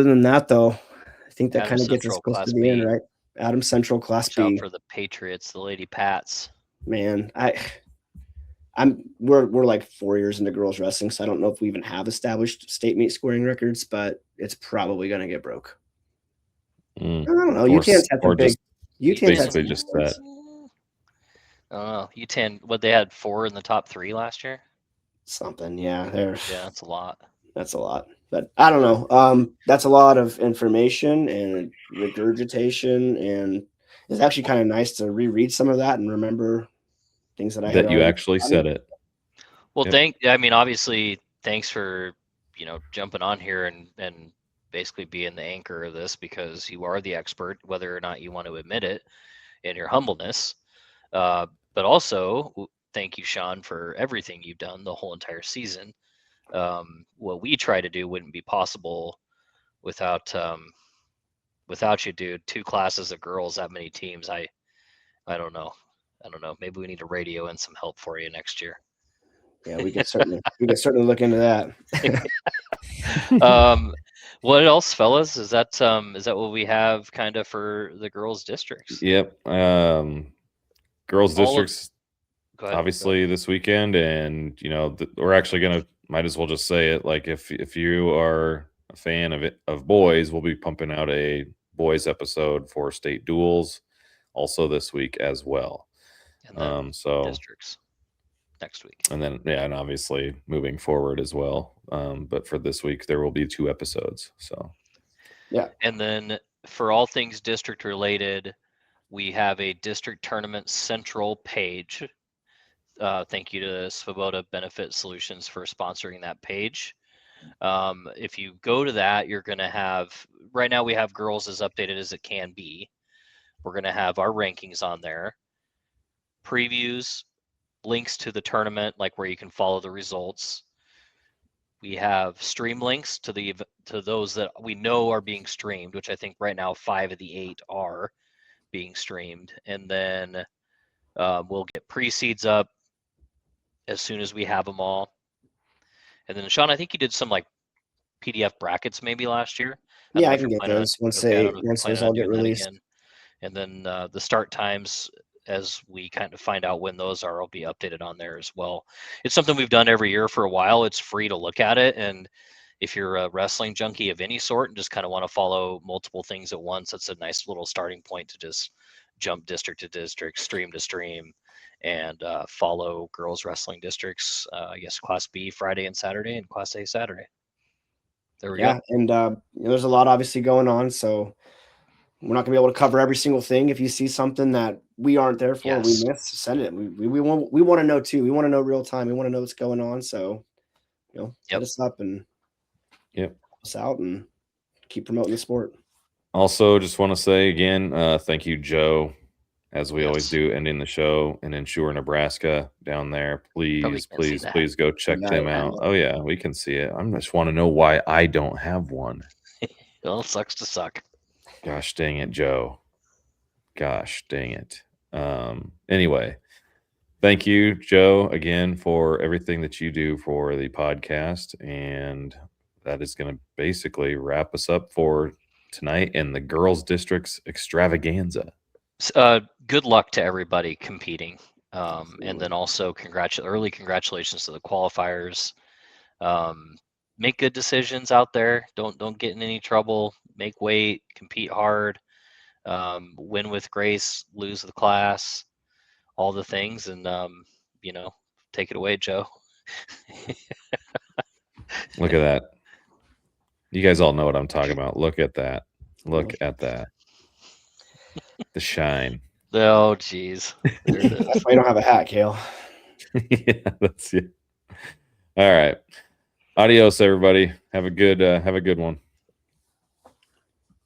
than that, though, I think that kind of gets us close to the end, right? Adams Central Class Watch out B. for the Patriots, the Lady Pats. Man, we're like 4 years into girls wrestling, so I don't know if we even have established state meet scoring records, but it's probably going to get broke. I don't know. UTAN's had the big. UTAN's basically just that. I don't know. UTAN, what they had 4 in the top 3 last year. Something, yeah. That's a lot. That's a lot, but I don't know. That's a lot of information and regurgitation, and it's actually kind of nice to reread some of that and remember things that I had you actually said it. Well, obviously, thanks for jumping on here and basically being the anchor of this, because you are the expert, whether or not you want to admit it, in your humbleness. But also, thank you, Sean, for everything you've done the whole entire season. What we try to do wouldn't be possible without you, dude. 2 classes of girls, that many teams. I don't know. Maybe we need to radio in some help for you next year. Yeah, we could certainly look into that. What else, fellas? Is that what we have kind of for the girls districts? Yep. Girls districts obviously this weekend, and we're actually might as well just say it, like if you are a fan of boys, we'll be pumping out a boys episode for state duels also this week as well. And then so districts next week. And then and obviously moving forward as well. But for this week there will be 2 episodes. So yeah. And then for all things district related, we have a district tournament central page. Thank you to Svoboda Benefit Solutions for sponsoring that page. If you go to that, you're going to have, right now we have girls as updated as it can be. We're going to have our rankings on there, previews, links to the tournament, like where you can follow the results. We have stream links to those that we know are being streamed, which I think right now 5 of the 8 are being streamed. And then we'll get pre-seeds up as soon as we have them all. And then Sean, I think you did some like PDF brackets maybe last year. Yeah, I can get those once those all get released. And then the start times, as we kind of find out when those are, will be updated on there as well. It's something we've done every year for a while. It's free to look at it. And if you're a wrestling junkie of any sort and just kind of want to follow multiple things at once, that's a nice little starting point to just jump district to district, stream to stream, and follow girls wrestling districts. I guess Class B Friday and Saturday, and Class A Saturday. There we go. And there's a lot obviously going on, so we're not gonna be able to cover every single thing. If you see something that we aren't there for, we miss, send it. We want to know too. We want to know real time. We want to know what's going on. So hit us up and help us out and keep promoting the sport. Also, just want to say again, thank you, Joe, as we always do, ending the show in Ensure, Nebraska down there. Please go check them out. Oh yeah, we can see it. I just want to know why I don't have one. Well, it sucks to suck. Gosh dang it, Joe. Gosh dang it. Anyway, thank you, Joe, again for everything that you do for the podcast. And that is going to basically wrap us up for tonight in the girls districts extravaganza. Good luck to everybody competing. And then also early congratulations to the qualifiers. Make good decisions out there. Don't get in any trouble. Make weight, compete hard, win with grace, lose the class, all the things, and take it away, Joe. Look at that. You guys all know what I'm talking about. Look at that. Look at that. The shine. Oh, geez. There it is. That's why you don't have a hat, Kale. Yeah, that's it. All right. Adios, everybody. Have a good one.